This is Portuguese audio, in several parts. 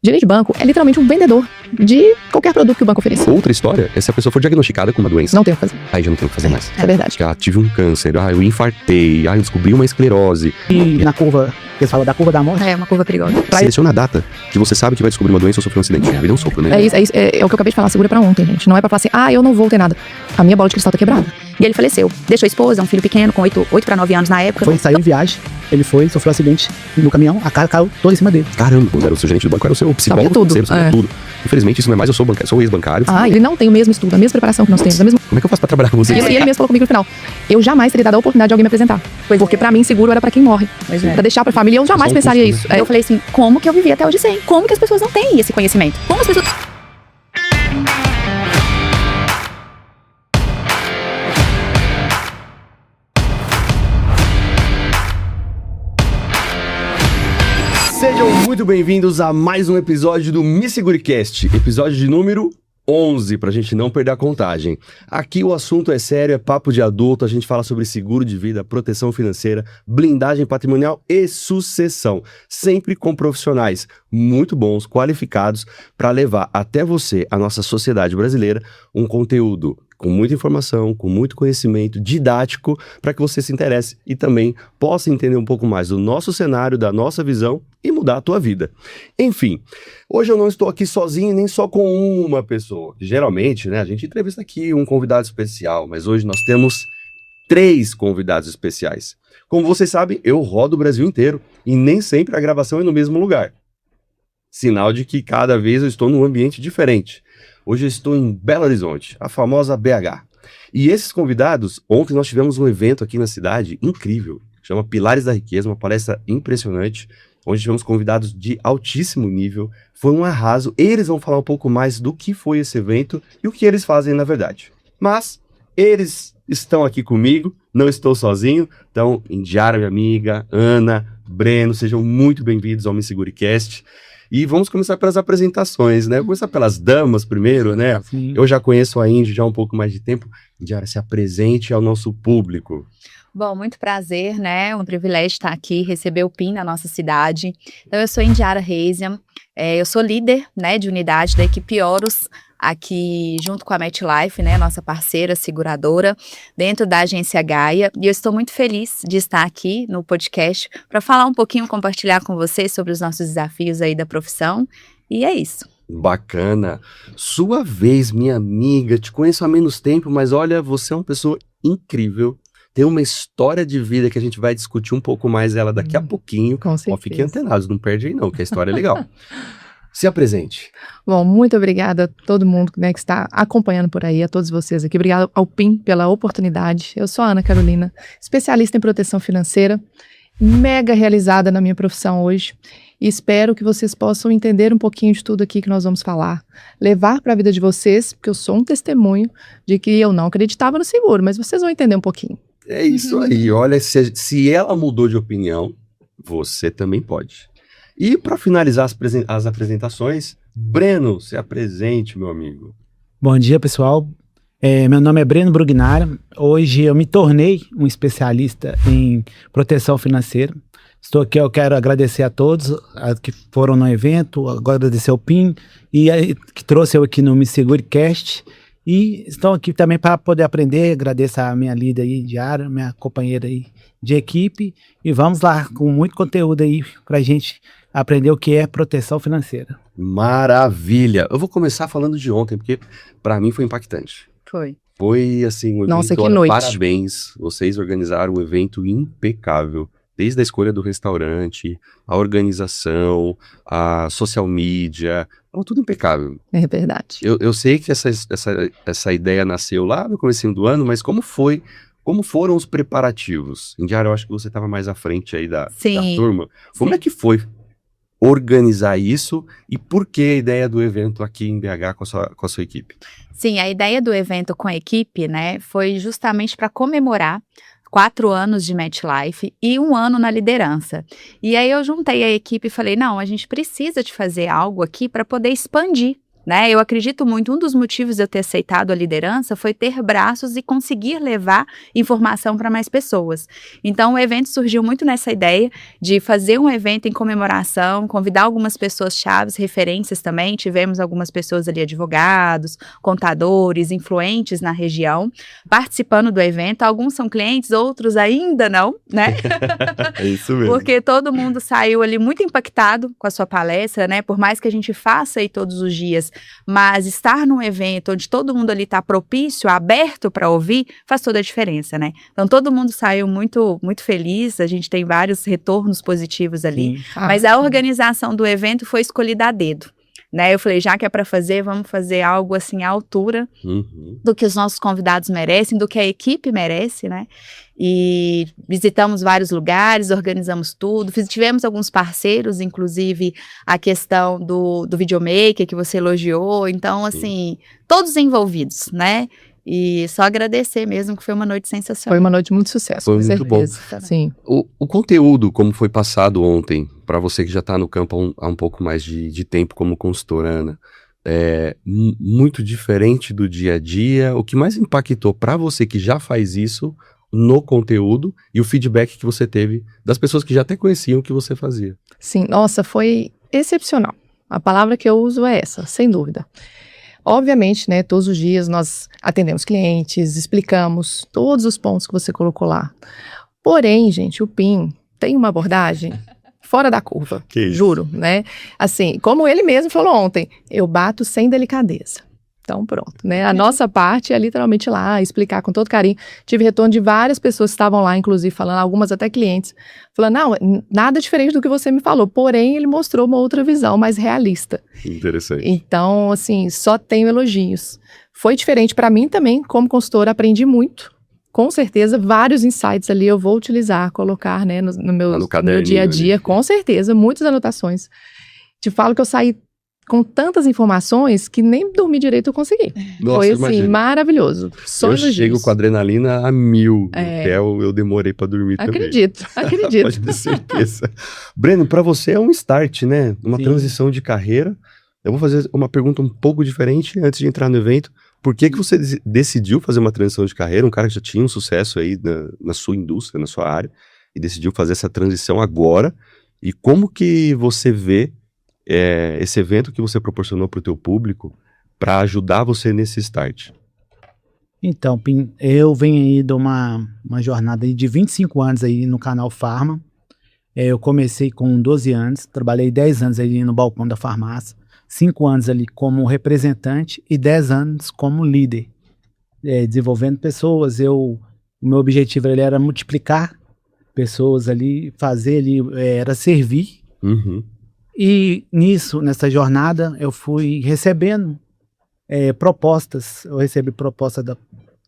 Gerente de banco é literalmente um vendedor de qualquer produto que o banco ofereça. Outra história é se a pessoa for diagnosticada com uma doença. Não tem o que fazer. Aí já não tem o que fazer mais. É verdade. Já tive um câncer, eu infartei, eu descobri uma esclerose. E na curva, que eles falam da curva da morte. É uma curva perigosa. Seleciona a data que você sabe que vai descobrir uma doença ou sofrer um acidente. A vida é um sopro, né? É isso, é o que eu acabei de falar, segura pra ontem, gente. Não é pra falar assim, eu não vou ter nada. A minha bola de cristal tá quebrada. E ele faleceu. Deixou a esposa, um filho pequeno, com 8 para 9 anos na época. Saiu em viagem, ele sofreu um acidente no caminhão, a cara caiu toda em cima dele. Caramba, era o seu gerente do banco, era o seu psicólogo, sabia tudo. Infelizmente isso não é mais, eu sou ex-bancário. Ele não tem o mesmo estudo, a mesma preparação que nós temos. Como é que eu faço pra trabalhar com você? E ele mesmo falou comigo no final, eu jamais teria dado a oportunidade de alguém me apresentar. Porque pra mim, seguro era pra quem morre. Pra deixar pra família, eu jamais pensaria isso. Eu falei assim, como que eu vivi até hoje sem? Como que as pessoas não têm esse conhecimento? Como as pessoas... Sejam muito bem-vindos a mais um episódio do Me SegureCast, episódio de número 11, pra gente não perder a contagem. Aqui o assunto é sério, é papo de adulto, a gente fala sobre seguro de vida, proteção financeira, blindagem patrimonial e sucessão, sempre com profissionais muito bons, qualificados, para levar até você, a nossa sociedade brasileira, um conteúdo com muita informação, com muito conhecimento didático, para que você se interesse e também possa entender um pouco mais do nosso cenário, da nossa visão e mudar a tua vida. Enfim, hoje eu não estou aqui sozinho nem só com uma pessoa. Geralmente, né, a gente entrevista aqui um convidado especial, mas hoje nós temos 3 convidados especiais. Como vocês sabem, eu rodo o Brasil inteiro e nem sempre a gravação é no mesmo lugar. Sinal de que cada vez eu estou num ambiente diferente. Hoje eu estou em Belo Horizonte, a famosa BH. E esses convidados, ontem nós tivemos um evento aqui na cidade incrível, chama Pilares da Riqueza, uma palestra impressionante, onde tivemos convidados de altíssimo nível, foi um arraso. Eles vão falar um pouco mais do que foi esse evento e o que eles fazem na verdade. Mas eles estão aqui comigo, não estou sozinho, então Indiara, minha amiga, Ana, Breno, sejam muito bem-vindos ao Me SegureCast. E vamos começar pelas apresentações, né? Vou começar pelas damas primeiro, né? Sim. Eu já conheço a Índia já há um pouco mais de tempo. Indiara, se apresente ao nosso público. Bom, muito prazer, né? Um privilégio estar aqui, receber o PIN na nossa cidade. Então, eu sou Indiara Reisian, eu sou líder, né, de unidade da equipe Horus, aqui junto com a MetLife, né, nossa parceira seguradora, dentro da agência Gaia. E eu estou muito feliz de estar aqui no podcast para falar um pouquinho, compartilhar com vocês sobre os nossos desafios aí da profissão. E é isso. Bacana. Sua vez, minha amiga. Te conheço há menos tempo, mas olha, você é uma pessoa incrível. Tem uma história de vida que a gente vai discutir um pouco mais ela daqui a pouquinho. Com certeza. Fiquem antenados, não perde aí não, que a história é legal. Se apresente. Bom, muito obrigada a todo mundo, né, que está acompanhando por aí, a todos vocês aqui. Obrigada ao PIN pela oportunidade. Eu sou a Ana Carolina, especialista em proteção financeira, mega realizada na minha profissão hoje. E espero que vocês possam entender um pouquinho de tudo aqui que nós vamos falar, levar para a vida de vocês, porque eu sou um testemunho de que eu não acreditava no seguro, mas vocês vão entender um pouquinho. É isso aí. Olha, se ela mudou de opinião, você também pode. E para finalizar as apresentações, Breno, se apresente, meu amigo. Bom dia, pessoal. Meu nome é Breno Brugnara. Hoje eu me tornei um especialista em proteção financeira. Estou aqui, eu quero agradecer a todos que foram no evento, agradecer ao PIN e que trouxe eu aqui no Me SegureCast. E estão aqui também para poder aprender. Agradeço a minha líder aí, Indiara, minha companheira aí de equipe. E vamos lá, com muito conteúdo aí para a gente aprender o que é proteção financeira. Maravilha! Eu vou começar falando de ontem, porque para mim foi impactante. Foi assim, um evento, Nossa, que noite. Parabéns, vocês organizaram um evento impecável. Desde a escolha do restaurante, a organização, a social media, tudo impecável. É verdade. Eu sei que essa ideia nasceu lá no comecinho do ano, mas como foram os preparativos? Indiara, eu acho que você estava mais à frente aí da turma. Como é que foi organizar isso e por que a ideia do evento aqui em BH com a sua equipe? Sim, a ideia do evento com a equipe, né, foi justamente para comemorar 4 anos de MetLife e 1 ano na liderança. E aí eu juntei a equipe e falei, não, a gente precisa de fazer algo aqui para poder expandir, né? Eu acredito muito, um dos motivos de eu ter aceitado a liderança foi ter braços e conseguir levar informação para mais pessoas. Então, o evento surgiu muito nessa ideia de fazer um evento em comemoração, convidar algumas pessoas chaves, referências também, tivemos algumas pessoas ali, advogados, contadores, influentes na região, participando do evento. Alguns são clientes, outros ainda não, né? É isso mesmo. Porque todo mundo saiu ali muito impactado com a sua palestra, né? Por mais que a gente faça aí todos os dias, mas estar num evento onde todo mundo ali está propício, aberto para ouvir, faz toda a diferença, né? Então todo mundo saiu muito, muito feliz, a gente tem vários retornos positivos ali, mas a organização do evento foi escolhida a dedo. Né, eu falei, já que é para fazer, vamos fazer algo assim à altura do que os nossos convidados merecem, do que a equipe merece, né? E visitamos vários lugares, organizamos tudo, tivemos alguns parceiros, inclusive a questão do videomaker que você elogiou, então assim, todos envolvidos, né? E só agradecer mesmo, que foi uma noite sensacional. Foi uma noite de muito sucesso, foi com muito certeza. Bom. Sim. O conteúdo, como foi passado ontem, para você que já está no campo há um pouco mais de tempo como consultora, Ana, é muito diferente do dia a dia. O que mais impactou para você que já faz isso no conteúdo e o feedback que você teve das pessoas que já até conheciam o que você fazia? Sim, nossa, foi excepcional. A palavra que eu uso é essa, sem dúvida. Obviamente, né, todos os dias nós atendemos clientes, explicamos todos os pontos que você colocou lá. Porém, gente, o PIN tem uma abordagem fora da curva, juro, né? Assim, como ele mesmo falou ontem, eu bato sem delicadeza. Então, pronto, né? A nossa parte é literalmente lá, explicar com todo carinho. Tive retorno de várias pessoas que estavam lá, inclusive, falando, algumas até clientes, falando, não, nada diferente do que você me falou, porém, ele mostrou uma outra visão mais realista. Interessante. Então, assim, só tenho elogios. Foi diferente para mim também, como consultora, aprendi muito. Com certeza, vários insights ali eu vou utilizar, colocar, né, no meu dia a dia, ali. Com certeza, muitas anotações. Te falo que eu saí com tantas informações que nem dormir direito eu consegui. Nossa, foi assim, imagina. Maravilhoso. Só eu chego com a adrenalina a 1000. Até eu demorei para dormir acredito, também. Acredito. Pode ter certeza. Breno, para você é um start, né? Uma transição de carreira. Eu vou fazer uma pergunta um pouco diferente antes de entrar no evento. Por que você decidiu fazer uma transição de carreira? Um cara que já tinha um sucesso aí na sua indústria, na sua área, e decidiu fazer essa transição agora. E como que você vê esse evento que você proporcionou para o teu público para ajudar você nesse start? Então, Pim, eu venho aí de uma jornada aí de 25 anos aí no canal Farma. Eu comecei com 12 anos, trabalhei 10 anos ali no balcão da farmácia, 5 anos ali como representante e 10 anos como líder, desenvolvendo pessoas. O meu objetivo ali era multiplicar pessoas ali, fazer ali, era servir. E nessa jornada, eu fui recebendo propostas. Eu recebi proposta do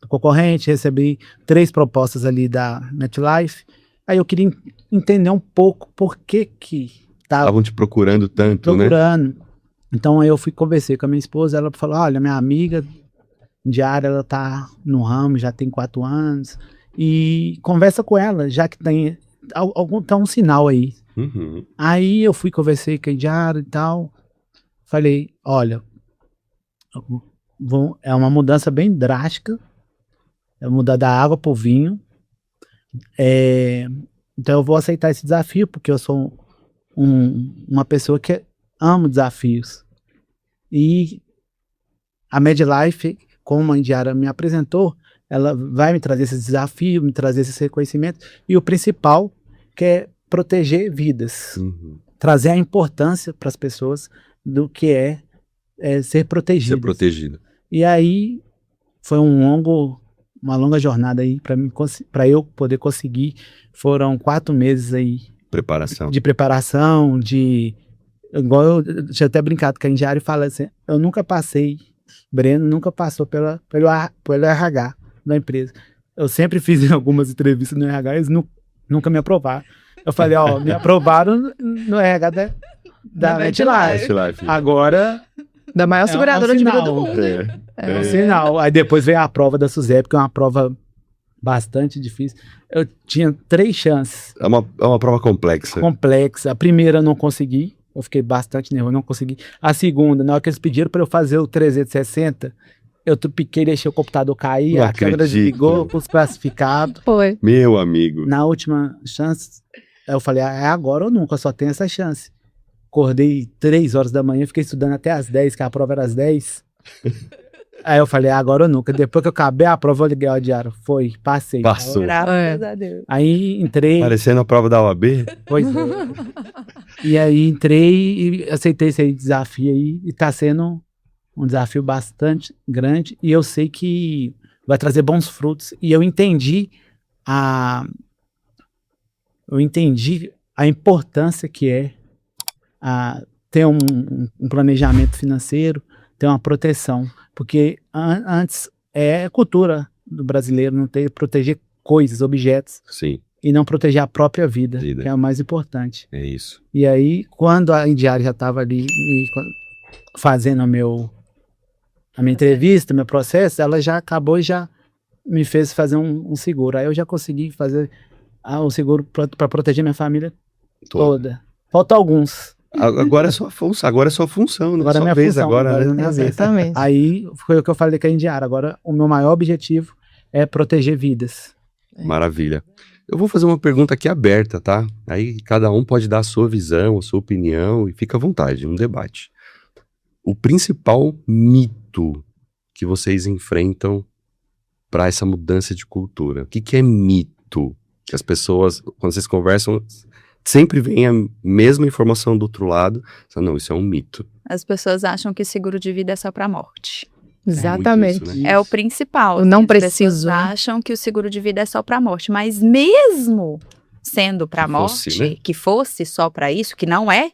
concorrente, recebi 3 propostas ali da MetLife. Aí eu queria entender um pouco por que estavam te procurando tanto, né? Então aí eu conversei com a minha esposa, ela falou, olha, minha amiga diária, ela tá no ramo, já tem 4 anos, e conversa com ela, já que tem um sinal aí. Aí eu conversei com a Indiara e tal, falei, olha, é uma mudança bem drástica, é mudar da água para o vinho, então eu vou aceitar esse desafio, porque eu sou uma pessoa que amo desafios. E a MetLife, como a Indiara me apresentou, ela vai me trazer esse desafio, me trazer esse reconhecimento, e o principal, que é proteger vidas, trazer a importância para as pessoas do que é ser protegido. Ser protegido. E aí foi uma longa jornada aí para eu poder conseguir. Foram 4 meses aí de preparação, igual eu tinha até brincado com a Indiara e falei assim, eu nunca passei, Breno nunca passou pelo RH da empresa. Eu sempre fiz algumas entrevistas no RH, eles nunca me aprovaram. Eu falei, me aprovaram no RH da MetLife. Agora... Da maior seguradora de vida do mundo. É um sinal. Aí depois veio a prova da SUSEP, que é uma prova bastante difícil. Eu tinha 3 chances. É uma prova complexa. A primeira eu não consegui. Eu fiquei bastante nervoso, não consegui. A segunda, na hora que eles pediram para eu fazer o 360, eu piquei, deixei o computador cair, Não a câmera acredito. desligou, os classificados. Foi. Meu amigo. Na última chance, eu falei, é agora ou nunca, eu só tenho essa chance. Acordei 3 horas da manhã, fiquei estudando até às 10, que a prova era às 10. Aí eu falei, agora ou nunca. Depois que eu acabei a prova, eu liguei ao diário. Foi, passei. Passou. Graças a Deus. Aí entrei. Parecendo a prova da OAB. Pois é. E aí entrei e aceitei esse desafio aí. E tá sendo um desafio bastante grande. E eu sei que vai trazer bons frutos. E eu entendi a importância que é ter um planejamento financeiro, ter uma proteção. Porque antes é cultura do brasileiro não proteger coisas, objetos, Sim, e não proteger a própria vida, que é o mais importante. é isso. E aí, quando a Indiara já estava ali fazendo a minha entrevista, meu processo, ela já acabou e já me fez fazer um seguro. Aí eu já consegui fazer um seguro para proteger minha família toda. Faltam alguns. Agora é sua função, né? Agora é Sua minha vez função, agora, agora é né? minha vez. Exatamente. Aí foi o que eu falei com a Indiara. Agora, o meu maior objetivo é proteger vidas. Maravilha. Eu vou fazer uma pergunta aqui aberta, tá? Aí cada um pode dar a sua visão, a sua opinião e fica à vontade, um debate. O principal mito que vocês enfrentam para essa mudança de cultura. O que é mito? Que as pessoas, quando vocês conversam, sempre vem a mesma informação do outro lado. Não, isso é um mito. As pessoas acham que seguro de vida é só pra morte. Exatamente. Muito isso, né? É o principal. Eu não As preciso, pessoas né? acham que o seguro de vida é só pra morte, mas mesmo sendo pra Que fosse, morte, né? que fosse só pra isso, que não é,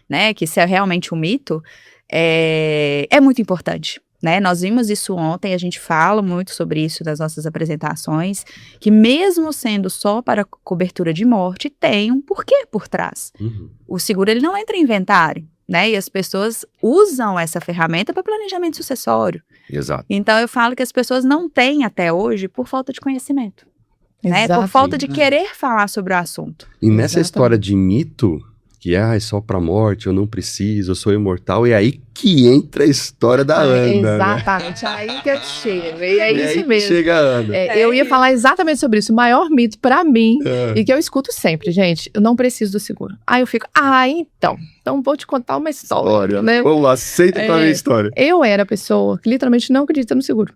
né, que isso é realmente um mito, é muito importante. Né? Nós vimos isso ontem, a gente fala muito sobre isso nas nossas apresentações, que mesmo sendo só para cobertura de morte, tem um porquê por trás. Uhum. O seguro ele não entra em inventário, né? E as pessoas usam essa ferramenta para planejamento sucessório. Exato. Então eu falo que as pessoas não têm até hoje por falta de conhecimento, né? Por falta de querer falar sobre o assunto. E nessa Exatamente. história de mito, que é só pra morte, eu não preciso, eu sou imortal, é aí que entra a história da Ana. Exatamente. Aí que eu chego. E é Né? isso Aí que mesmo. chega a Ana. Eu ia falar exatamente sobre isso. O maior mito pra mim, É. e que eu escuto sempre, gente, eu não preciso do seguro. Aí eu fico, então vou te contar uma história, né? Vamos lá, aceita pra ver a história. Eu era a pessoa que literalmente não acredita no seguro.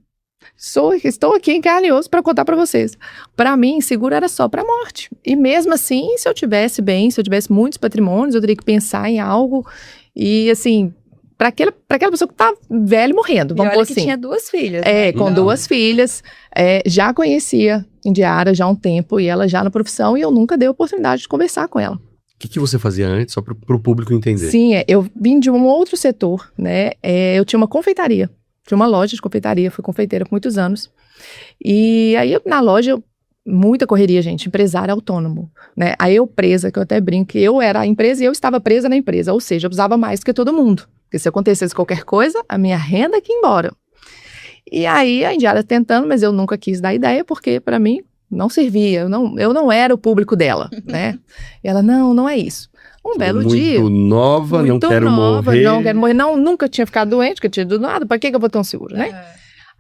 Estou aqui em carne e osso para contar para vocês. Para mim, seguro era só para morte. E mesmo assim, se eu tivesse bem, se eu tivesse muitos patrimônios, eu teria que pensar em algo. E assim, para aquela pessoa que tá velho morrendo, vamos e pôr olha que assim. tinha 2 filhas. Com Não. 2 filhas, já conhecia Indiara já há um tempo e ela já na profissão, e eu nunca dei a oportunidade de conversar com ela. O que você fazia antes, só pro público entender? Sim, eu vim de um outro setor, né? Eu tinha uma confeitaria, tinha uma loja de confeitaria, fui confeiteira por muitos anos. E aí, na loja, muita correria, gente, empresário autônomo, né? Aí eu presa, que eu até brinco, que eu era a empresa e eu estava presa na empresa, ou seja, eu precisava mais do que todo mundo. Porque se acontecesse qualquer coisa, a minha renda que ia embora. E aí, a Indiara tentando, mas eu nunca quis dar ideia, porque para mim não servia, eu não era o público dela, né? E ela, não é isso. Um belo dia. Muito nova, não quero morrer. Não quero morrer, nunca tinha ficado doente, que eu tinha dado nada, para que eu vou ter um seguro, né?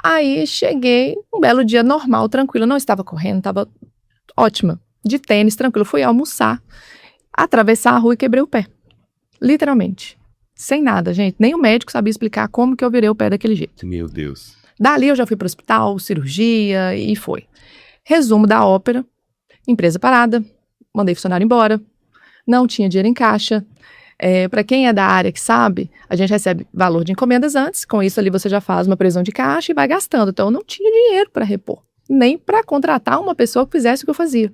Aí cheguei, um belo dia normal, tranquila, não estava correndo, estava ótima, de tênis, tranquilo, fui almoçar, atravessar a rua e quebrei o pé, literalmente, sem nada, gente, nem o médico sabia explicar como que eu virei o pé daquele jeito. Meu Deus. Dali eu já fui para o hospital, cirurgia e foi. Resumo da ópera, empresa parada, mandei funcionário embora, não tinha dinheiro em caixa. Para quem é da área que sabe, a gente recebe valor de encomendas antes, com isso ali você já faz uma previsão de caixa e vai gastando. Então eu não tinha dinheiro para repor, nem para contratar uma pessoa que fizesse o que eu fazia.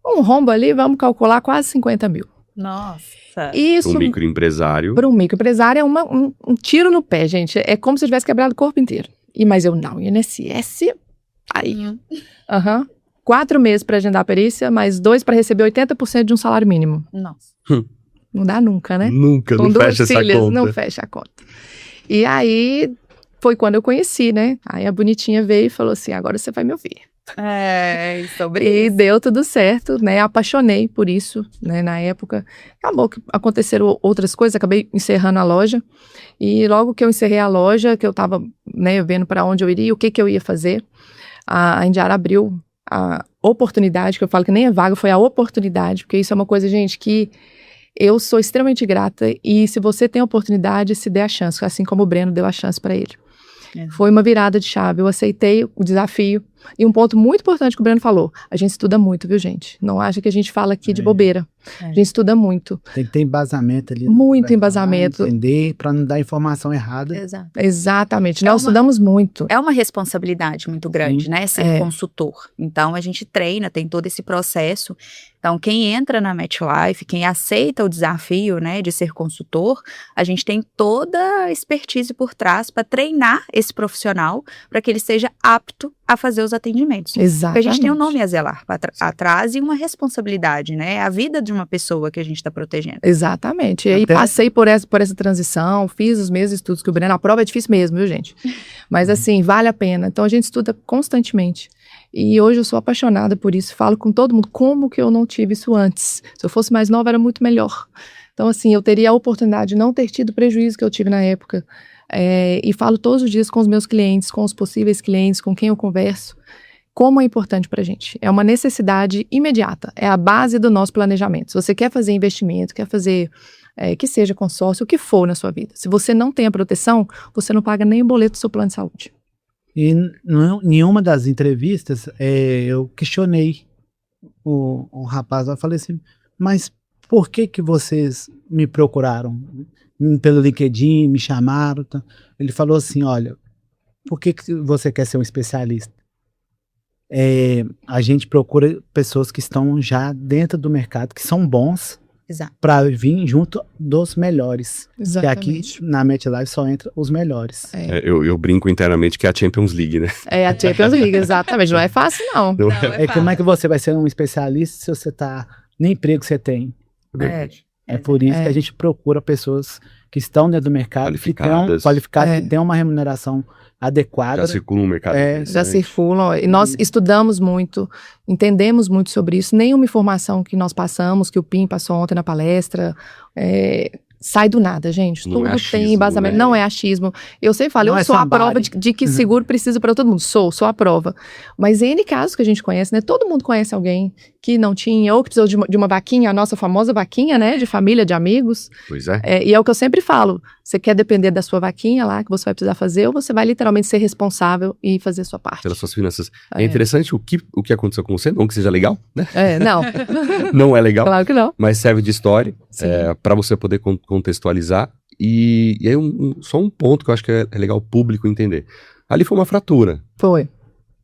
Um rombo ali, vamos calcular quase 50 mil. Nossa. Isso, Um microempresário. para um microempresário, é um tiro no pé, gente. É como se eu tivesse quebrado o corpo inteiro. Mas eu não, INSS, aí. 4 meses para agendar a perícia, mais 2 para receber 80% de um salário mínimo. Nossa. Não dá nunca, né? Nunca, Com não 2 fecha essa filhas, conta. não fecha a conta. E aí, foi quando eu conheci, né? Aí a bonitinha veio e falou assim, agora você vai me ouvir. Sobre E isso. deu tudo certo, né? Apaixonei por isso, né? Na época, acabou que aconteceram outras coisas, acabei encerrando a loja. E logo que eu encerrei a loja, que eu estava, né, vendo para onde eu iria, o que que eu ia fazer, a Indiara abriu a oportunidade, que eu falo que nem é vaga, foi a oportunidade, porque isso é uma coisa, gente, que eu sou extremamente grata. E se você tem a oportunidade, se dê a chance, assim como o Breno deu a chance para ele. Foi uma virada de chave, eu aceitei o desafio. E um ponto muito importante que o Breno falou, a gente estuda muito, viu, gente? Não acha que a gente fala aqui de bobeira. A gente estuda muito. Tem que ter embasamento ali. Muito Vai embasamento. falar, entender, para não dar informação errada. Exato. Exatamente, nós estudamos muito. É uma responsabilidade muito grande, Sim. né? Ser consultor. Então, a gente treina, tem todo esse processo. Então, quem entra na MetLife, quem aceita o desafio, né, de ser consultor, a gente tem toda a expertise por trás para treinar esse profissional para que ele seja apto a fazer os atendimentos. Exatamente. Porque a gente tem um nome a zelar atrás e uma responsabilidade, né? É a vida de uma pessoa que a gente está protegendo. Exatamente. E aí Até- passei por essa transição, fiz os mesmos estudos que o Breno. A prova é difícil mesmo, viu, gente? Mas assim, vale a pena. Então a gente estuda constantemente. E hoje eu sou apaixonada por isso. Falo com todo mundo, como que eu não tive isso antes? Se eu fosse mais nova, era muito melhor. Então, assim, eu teria a oportunidade de não ter tido o prejuízo que eu tive na época. E falo todos os dias com os meus clientes, com os possíveis clientes, com quem eu converso, como é importante para a gente. É uma necessidade imediata, é a base do nosso planejamento. Se você quer fazer investimento, quer fazer que seja consórcio, o que for na sua vida. Se você não tem a proteção, você não paga nem o boleto do seu plano de saúde. E nenhuma das entrevistas eu questionei o rapaz. Eu falei assim, mas por que vocês me procuraram? Pelo LinkedIn, me chamaram. Tá? Ele falou assim, olha, por que você quer ser um especialista? A gente procura pessoas que estão já dentro do mercado, que são bons, Exato. para vir junto dos melhores. Exatamente. Que aqui na MetLife só entra os melhores. Eu brinco internamente que é a Champions League, né? É a Champions League, exatamente. Não é fácil, não. Não Como é que você vai ser um especialista se você tá nem emprego você tem? verdade. É por isso que a gente procura pessoas que estão dentro do mercado, qualificadas, que tenham uma remuneração adequada. Já circula no mercado. Já circulam. E nós estudamos muito, entendemos muito sobre isso. Nenhuma informação que nós passamos, que o PIN passou ontem na palestra, sai do nada, gente. Não Tudo é achismo, tem embasamento. né? Não é achismo. Eu sempre falo, Não eu é sou a somebody. prova de que seguro precisa para todo mundo. Sou a prova. Mas N casos que a gente conhece, né? Todo mundo conhece alguém que não tinha, ou que precisou de uma vaquinha, a nossa famosa vaquinha, né? De família, de amigos. Pois é. E é o que eu sempre falo. Você quer depender da sua vaquinha lá, que você vai precisar fazer, ou você vai literalmente ser responsável e fazer a sua parte. Pelas suas finanças. É interessante o que aconteceu com você, não que seja legal, né? Não. Não é legal, Claro que não. mas serve de história Sim. para você poder contextualizar. E aí só um ponto que eu acho que é legal o público entender. Ali foi uma fratura. Foi.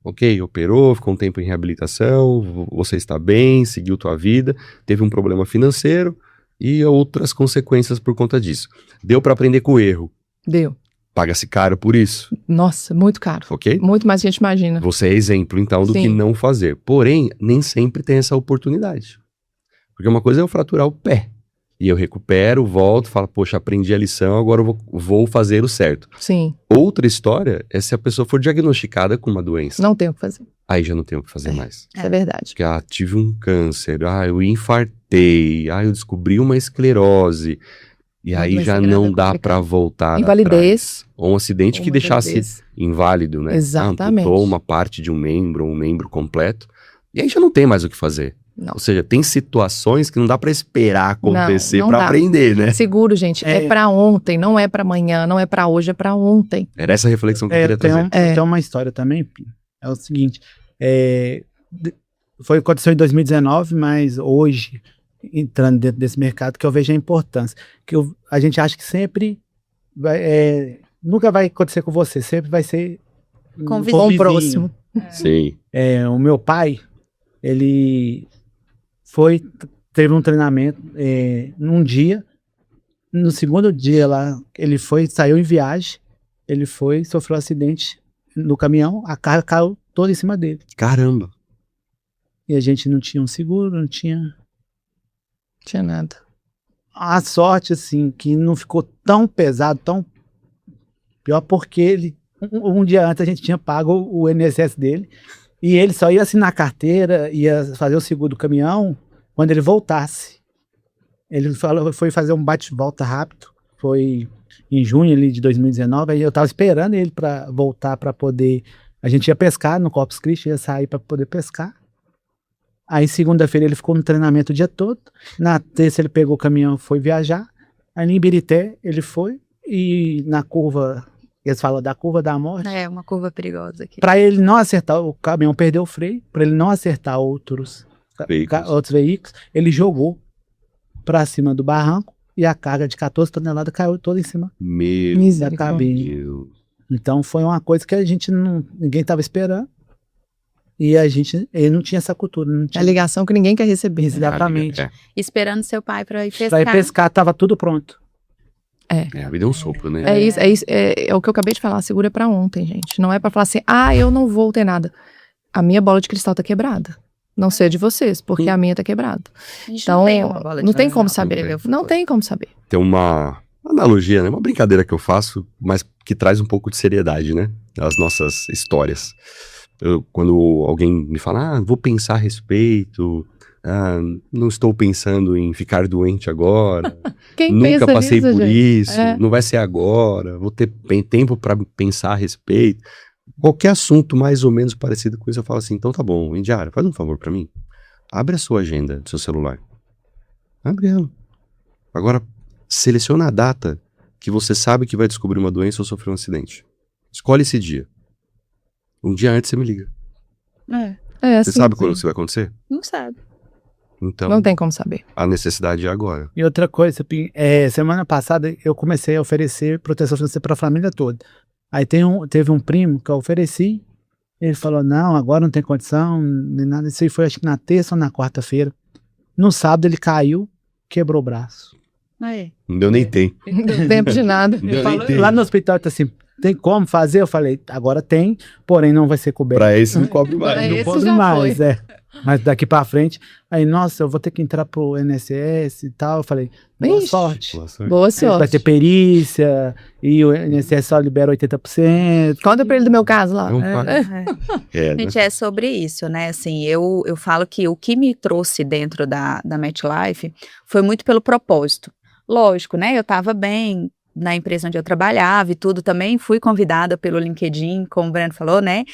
Ok, operou, ficou um tempo em reabilitação, você está bem, seguiu tua vida, teve um problema financeiro e outras consequências por conta disso. Deu para aprender com o erro. Deu. Paga-se caro por isso, Nossa, muito caro. ok? Muito mais do que a gente imagina. Você é exemplo, então, do Sim. que não fazer. Porém, nem sempre tem essa oportunidade. Porque uma coisa é eu fraturar o pé. E eu recupero, volto, falo, poxa, aprendi a lição, agora eu vou fazer o certo. Sim. Outra história é se a pessoa for diagnosticada com uma doença. Não tem o que fazer. Aí já não tem o que fazer mais. Isso é verdade. Porque, tive um câncer, eu infartei, eu descobri uma esclerose. E Uma aí doença já grave não é dá complicado. pra voltar Invalidez. atrás. Ou um acidente que Uma deixasse invalidez. inválido, né? Exatamente. Amputou uma parte de um membro, ou um membro completo. E aí já não tem mais o que fazer. Não. Ou seja, tem situações que não dá pra esperar acontecer não pra dá. aprender, né? Seguro, gente, é pra ontem, não é pra amanhã, não é pra hoje, é pra ontem. Era essa reflexão que eu queria trazer. Tem uma história também, Pi. É o seguinte, aconteceu em 2019, mas hoje, entrando dentro desse mercado, que eu vejo a importância. A gente acha que sempre nunca vai acontecer com você, sempre vai ser Com o o próximo. Sim. O meu pai, ele teve um treinamento num dia, no segundo dia lá, ele saiu em viagem, sofreu um acidente no caminhão, a carga caiu toda em cima dele. Caramba. E a gente não tinha um seguro, não tinha... Tinha nada. A sorte, assim, que não ficou tão pesado, tão pior, porque um dia antes a gente tinha pago o INSS dele E ele só ia assinar a carteira, ia fazer o seguro do caminhão quando ele voltasse. Ele foi fazer um bate-volta rápido, foi em junho ali de 2019, aí eu tava esperando ele para voltar para poder... A gente ia pescar no Corpus Christi, ia sair para poder pescar. Aí segunda-feira ele ficou no treinamento o dia todo, na terça ele pegou o caminhão e foi viajar, aí em Ibirité ele foi, e na curva, eles falam da curva da morte, É uma curva perigosa aqui. para ele não acertar, o caminhão perdeu o freio, para ele não acertar outros veículos, ele jogou para cima do barranco e a carga de 14 toneladas caiu toda em cima Meu da cabine. Deus. Então foi uma coisa que a gente ninguém estava esperando e ele não tinha essa cultura. Não É a tinha, ligação que ninguém quer receber. exatamente. É, Esperando seu pai para ir Para pescar. ir pescar, tava tudo pronto. a vida é um sopro, né? É isso, é o que eu acabei de falar, segura pra ontem, gente. Não é pra falar assim, eu não vou ter nada. A minha bola de cristal tá quebrada. Não sei de vocês, porque a minha tá quebrada. A gente Então, não tem uma bola de não tem cristal. como saber. Não tem. Não tem como saber. Tem uma analogia, né? Uma brincadeira que eu faço, mas que traz um pouco de seriedade, né? As nossas histórias. Quando alguém me fala, vou pensar a respeito, não estou pensando em ficar doente agora, Quem nunca pensa passei nisso, por gente? isso, É. não vai ser agora, vou ter tempo para pensar a respeito. Qualquer assunto mais ou menos parecido com isso, eu falo assim, então tá bom, Indiara, faz um favor para mim. Abre a sua agenda do seu celular. Abre ela. Agora, seleciona a data que você sabe que vai descobrir uma doença ou sofrer um acidente. Escolhe esse dia. Um dia antes você me liga. É Você assim, sabe quando isso vai acontecer? Não sabe. Então, Não tem como saber. a necessidade é agora. E outra coisa, Pim, semana passada eu comecei a oferecer proteção financeira para a família toda. Aí teve um primo que eu ofereci, ele falou, não, agora não tem condição, nem nada. Isso aí foi acho que na terça ou na quarta-feira. No sábado ele caiu, quebrou o braço. Aí. Não deu nem tempo. Não deu tempo de nada. Não deu nem tempo. Lá no hospital tá assim, tem como fazer? Eu falei, agora tem, porém não vai ser coberto. Pra esse não cobre mais. Pra Não esse pode já mais, foi. Mas daqui pra frente, aí, nossa, eu vou ter que entrar pro INSS e tal. Eu falei, boa Ixi. sorte. Boa sorte. Boa Vai sorte. ter perícia, e o INSS só libera 80%. Conta pra ele do meu caso lá. É um pai. É, né? Gente, é sobre isso, né? Assim, eu falo que o que me trouxe dentro da MetLife foi muito pelo propósito. Lógico, né? Eu estava bem na empresa onde eu trabalhava e tudo também. Fui convidada pelo LinkedIn, como o Breno falou, né?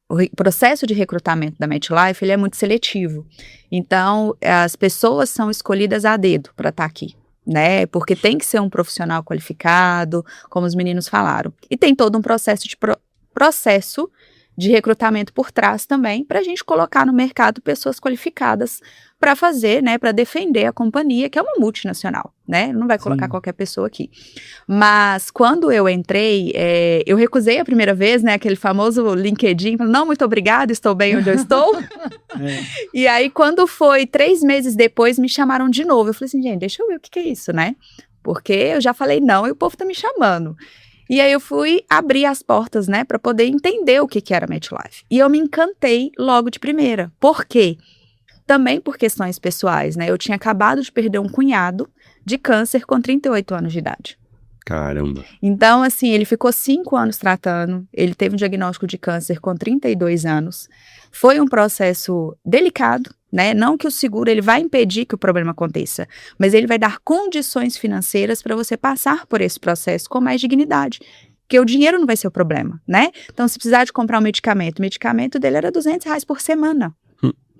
O processo de recrutamento da MetLife, ele é muito seletivo. Então, as pessoas são escolhidas a dedo para estar aqui, né? Porque tem que ser um profissional qualificado, como os meninos falaram. E tem todo um processo de recrutamento por trás também, para a gente colocar no mercado pessoas qualificadas para fazer, né, para defender a companhia, que é uma multinacional, né, não vai colocar Sim. qualquer pessoa aqui. Mas quando eu entrei, eu recusei a primeira vez, né, aquele famoso LinkedIn, falei, não, muito obrigada, estou bem onde eu estou. E aí, quando foi 3 meses depois, me chamaram de novo. Eu falei assim, gente, deixa eu ver o que é isso, né, porque eu já falei não e o povo tá me chamando. E aí eu fui abrir as portas, né, para poder entender o que era a MetLife. E eu me encantei logo de primeira. Por quê? Também por questões pessoais, né? Eu tinha acabado de perder um cunhado de câncer com 38 anos de idade. Caramba. Então, assim, ele ficou 5 anos tratando, ele teve um diagnóstico de câncer com 32 anos. Foi um processo delicado, né? Não que o seguro ele vai impedir que o problema aconteça, mas ele vai dar condições financeiras para você passar por esse processo com mais dignidade. Porque o dinheiro não vai ser o problema, né? Então, se precisar de comprar um medicamento, o medicamento dele era R$200 por semana.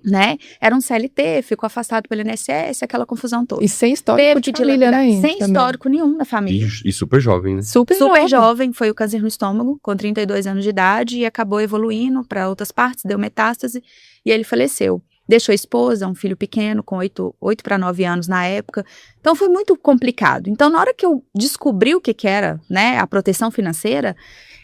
Né? Era um CLT, ficou afastado pelo INSS, aquela confusão toda. E sem histórico de família, né? Sem também. histórico nenhum na família. E super jovem, né? Super Jovem, foi o câncer no estômago, com 32 anos de idade, e acabou evoluindo para outras partes, deu metástase, e ele faleceu. Deixou a esposa, um filho pequeno, com 8 para 9 anos na época. Então, foi muito complicado. Então, na hora que eu descobri o que era, né, a proteção financeira,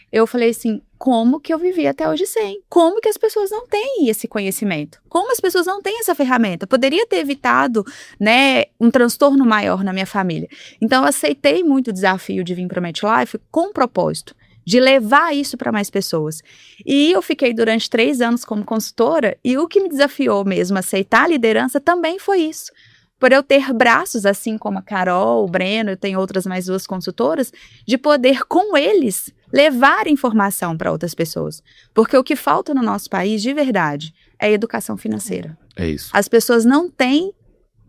eu falei assim, como que eu vivi até hoje sem? Como que as pessoas não têm esse conhecimento? Como as pessoas não têm essa ferramenta? Poderia ter evitado, né, um transtorno maior na minha família. Então, eu aceitei muito o desafio de vir para a MetLife com um propósito, de levar isso para mais pessoas. E eu fiquei durante 3 anos como consultora, e o que me desafiou mesmo a aceitar a liderança também foi isso. Por eu ter braços, assim como a Carol, o Breno, eu tenho outras mais 2 consultoras, de poder com eles levar informação para outras pessoas. Porque o que falta no nosso país, de verdade, é educação financeira. É isso. As pessoas não têm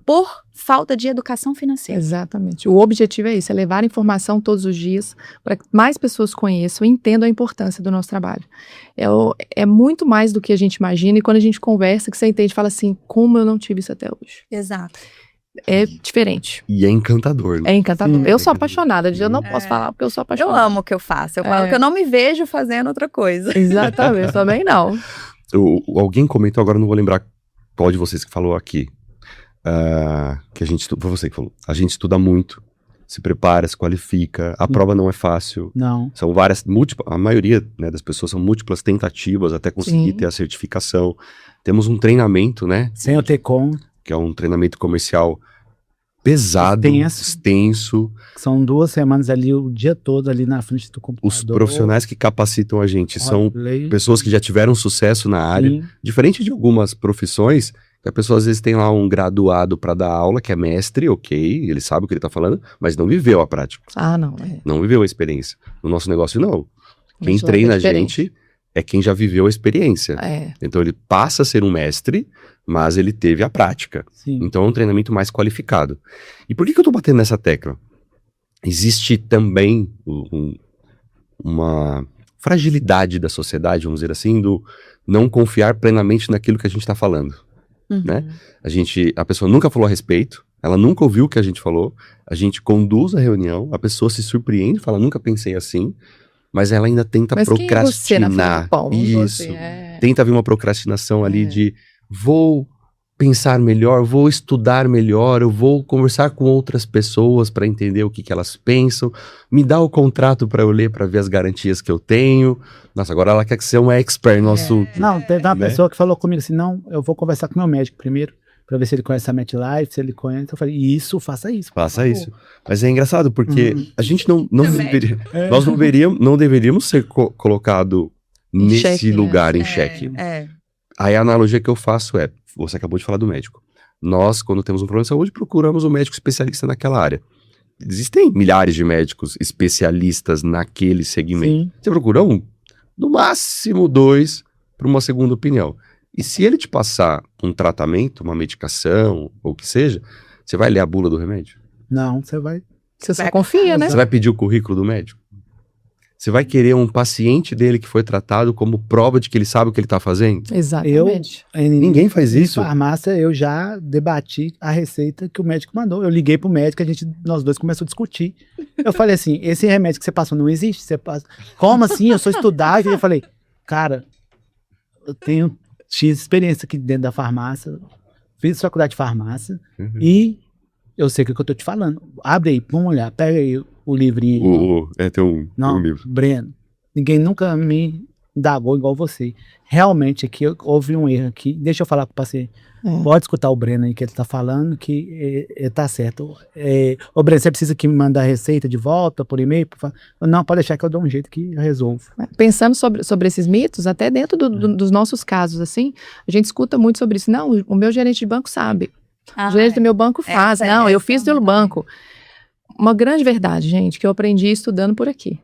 por falta de educação financeira. Exatamente. O objetivo é isso, é levar informação todos os dias para que mais pessoas conheçam e entendam a importância do nosso trabalho. É muito mais do que a gente imagina, e quando a gente conversa, que você entende, fala assim, como eu não tive isso até hoje. Exato. É diferente. E é encantador, né? É encantador. Sim. Eu sou apaixonada, eu não posso falar porque eu sou Eu apaixonada. amo o que eu faço. Eu falo que eu não me vejo fazendo outra coisa. Exatamente, também não. Alguém comentou, agora eu não vou lembrar qual de vocês que falou aqui. Que a gente estuda, foi você que falou. A gente estuda muito, se prepara, se qualifica. A prova não é fácil. Não. São várias, a maioria, né, das pessoas são múltiplas tentativas até conseguir Sim. ter a certificação. Temos um treinamento, né? Sem eu ter como. Que é um treinamento comercial pesado, extenso. São 2 semanas ali, o dia todo ali na frente do computador. Os profissionais que capacitam a gente são Olha, pessoas que já tiveram sucesso na área. sim. Diferente de algumas profissões, que a pessoa às vezes tem lá um graduado para dar aula, que é mestre, ok, ele sabe o que ele tá falando, mas não viveu a prática, Ah, não. não viveu a experiência. No nosso negócio, não. Quem Nosso treina lado a é diferente. gente é quem já viveu a experiência. É. Então ele passa a ser um mestre, mas ele teve a prática. Sim. Então é um treinamento mais qualificado. E por que eu tô batendo nessa tecla? Existe também uma fragilidade da sociedade, vamos dizer assim, do não confiar plenamente naquilo que a gente está falando. Né? A pessoa nunca falou a respeito, ela nunca ouviu o que a gente falou, a gente conduz a reunião, a pessoa se surpreende, fala, nunca pensei assim, mas ela ainda tenta Mas quem é você na fila procrastinar. do pão? Isso. Você é- Tenta haver uma procrastinação ali de vou pensar melhor, vou estudar melhor, eu vou conversar com outras pessoas para entender o que elas pensam, me dá o contrato para eu ler, para ver as garantias que eu tenho. Nossa, agora ela quer que você é um expert no assunto. Não, teve uma Né? pessoa que falou comigo assim, não, eu vou conversar com meu médico primeiro, pra ver se ele conhece a MetLife, se ele conhece. Eu falei, isso, faça isso. por Faça favor. isso. Mas é engraçado porque a gente não Também. deveria, nós não deveríamos ser colocado Em nesse xeque, né? lugar, em xeque. Aí a analogia que eu faço é, você acabou de falar do médico. Nós, quando temos um problema de saúde, procuramos um médico especialista naquela área. Existem milhares de médicos especialistas naquele segmento. Sim. Você procura um, no máximo 2, para uma segunda opinião. E se ele te passar um tratamento, uma medicação, ou o que seja, você vai ler a bula do remédio? Não, você vai. Você só confia, né? Você vai pedir o currículo do médico? Você vai querer um paciente dele que foi tratado como prova de que ele sabe o que ele está fazendo? Exatamente. Ninguém faz Em isso. farmácia, eu já debati a receita que o médico mandou. Eu liguei pro médico, nós dois começamos a discutir. Eu falei assim, esse remédio que você passou não existe? Você passa... Como assim? Eu sou estudar. E eu falei, cara, eu tenho X experiência aqui dentro da farmácia, fiz faculdade de farmácia e eu sei o que eu tô te falando. Abre aí, vamos olhar, pega aí o livrinho. Tem um Não, livro. Breno, ninguém nunca me indagou igual você. Realmente aqui houve um erro aqui. Deixa eu falar pro paciente. Pode escutar o Breno aí que ele tá falando que tá certo. Ô Breno, você precisa que me mandar a receita de volta por e-mail? Não, pode deixar que eu dou um jeito que eu resolvo. Pensando sobre esses mitos, até dentro dos nossos casos, assim, a gente escuta muito sobre isso. Não, o meu gerente de banco sabe. O gerente do meu banco faz. Não, eu fiz pelo banco. Uma grande verdade, gente, que eu aprendi estudando por aqui.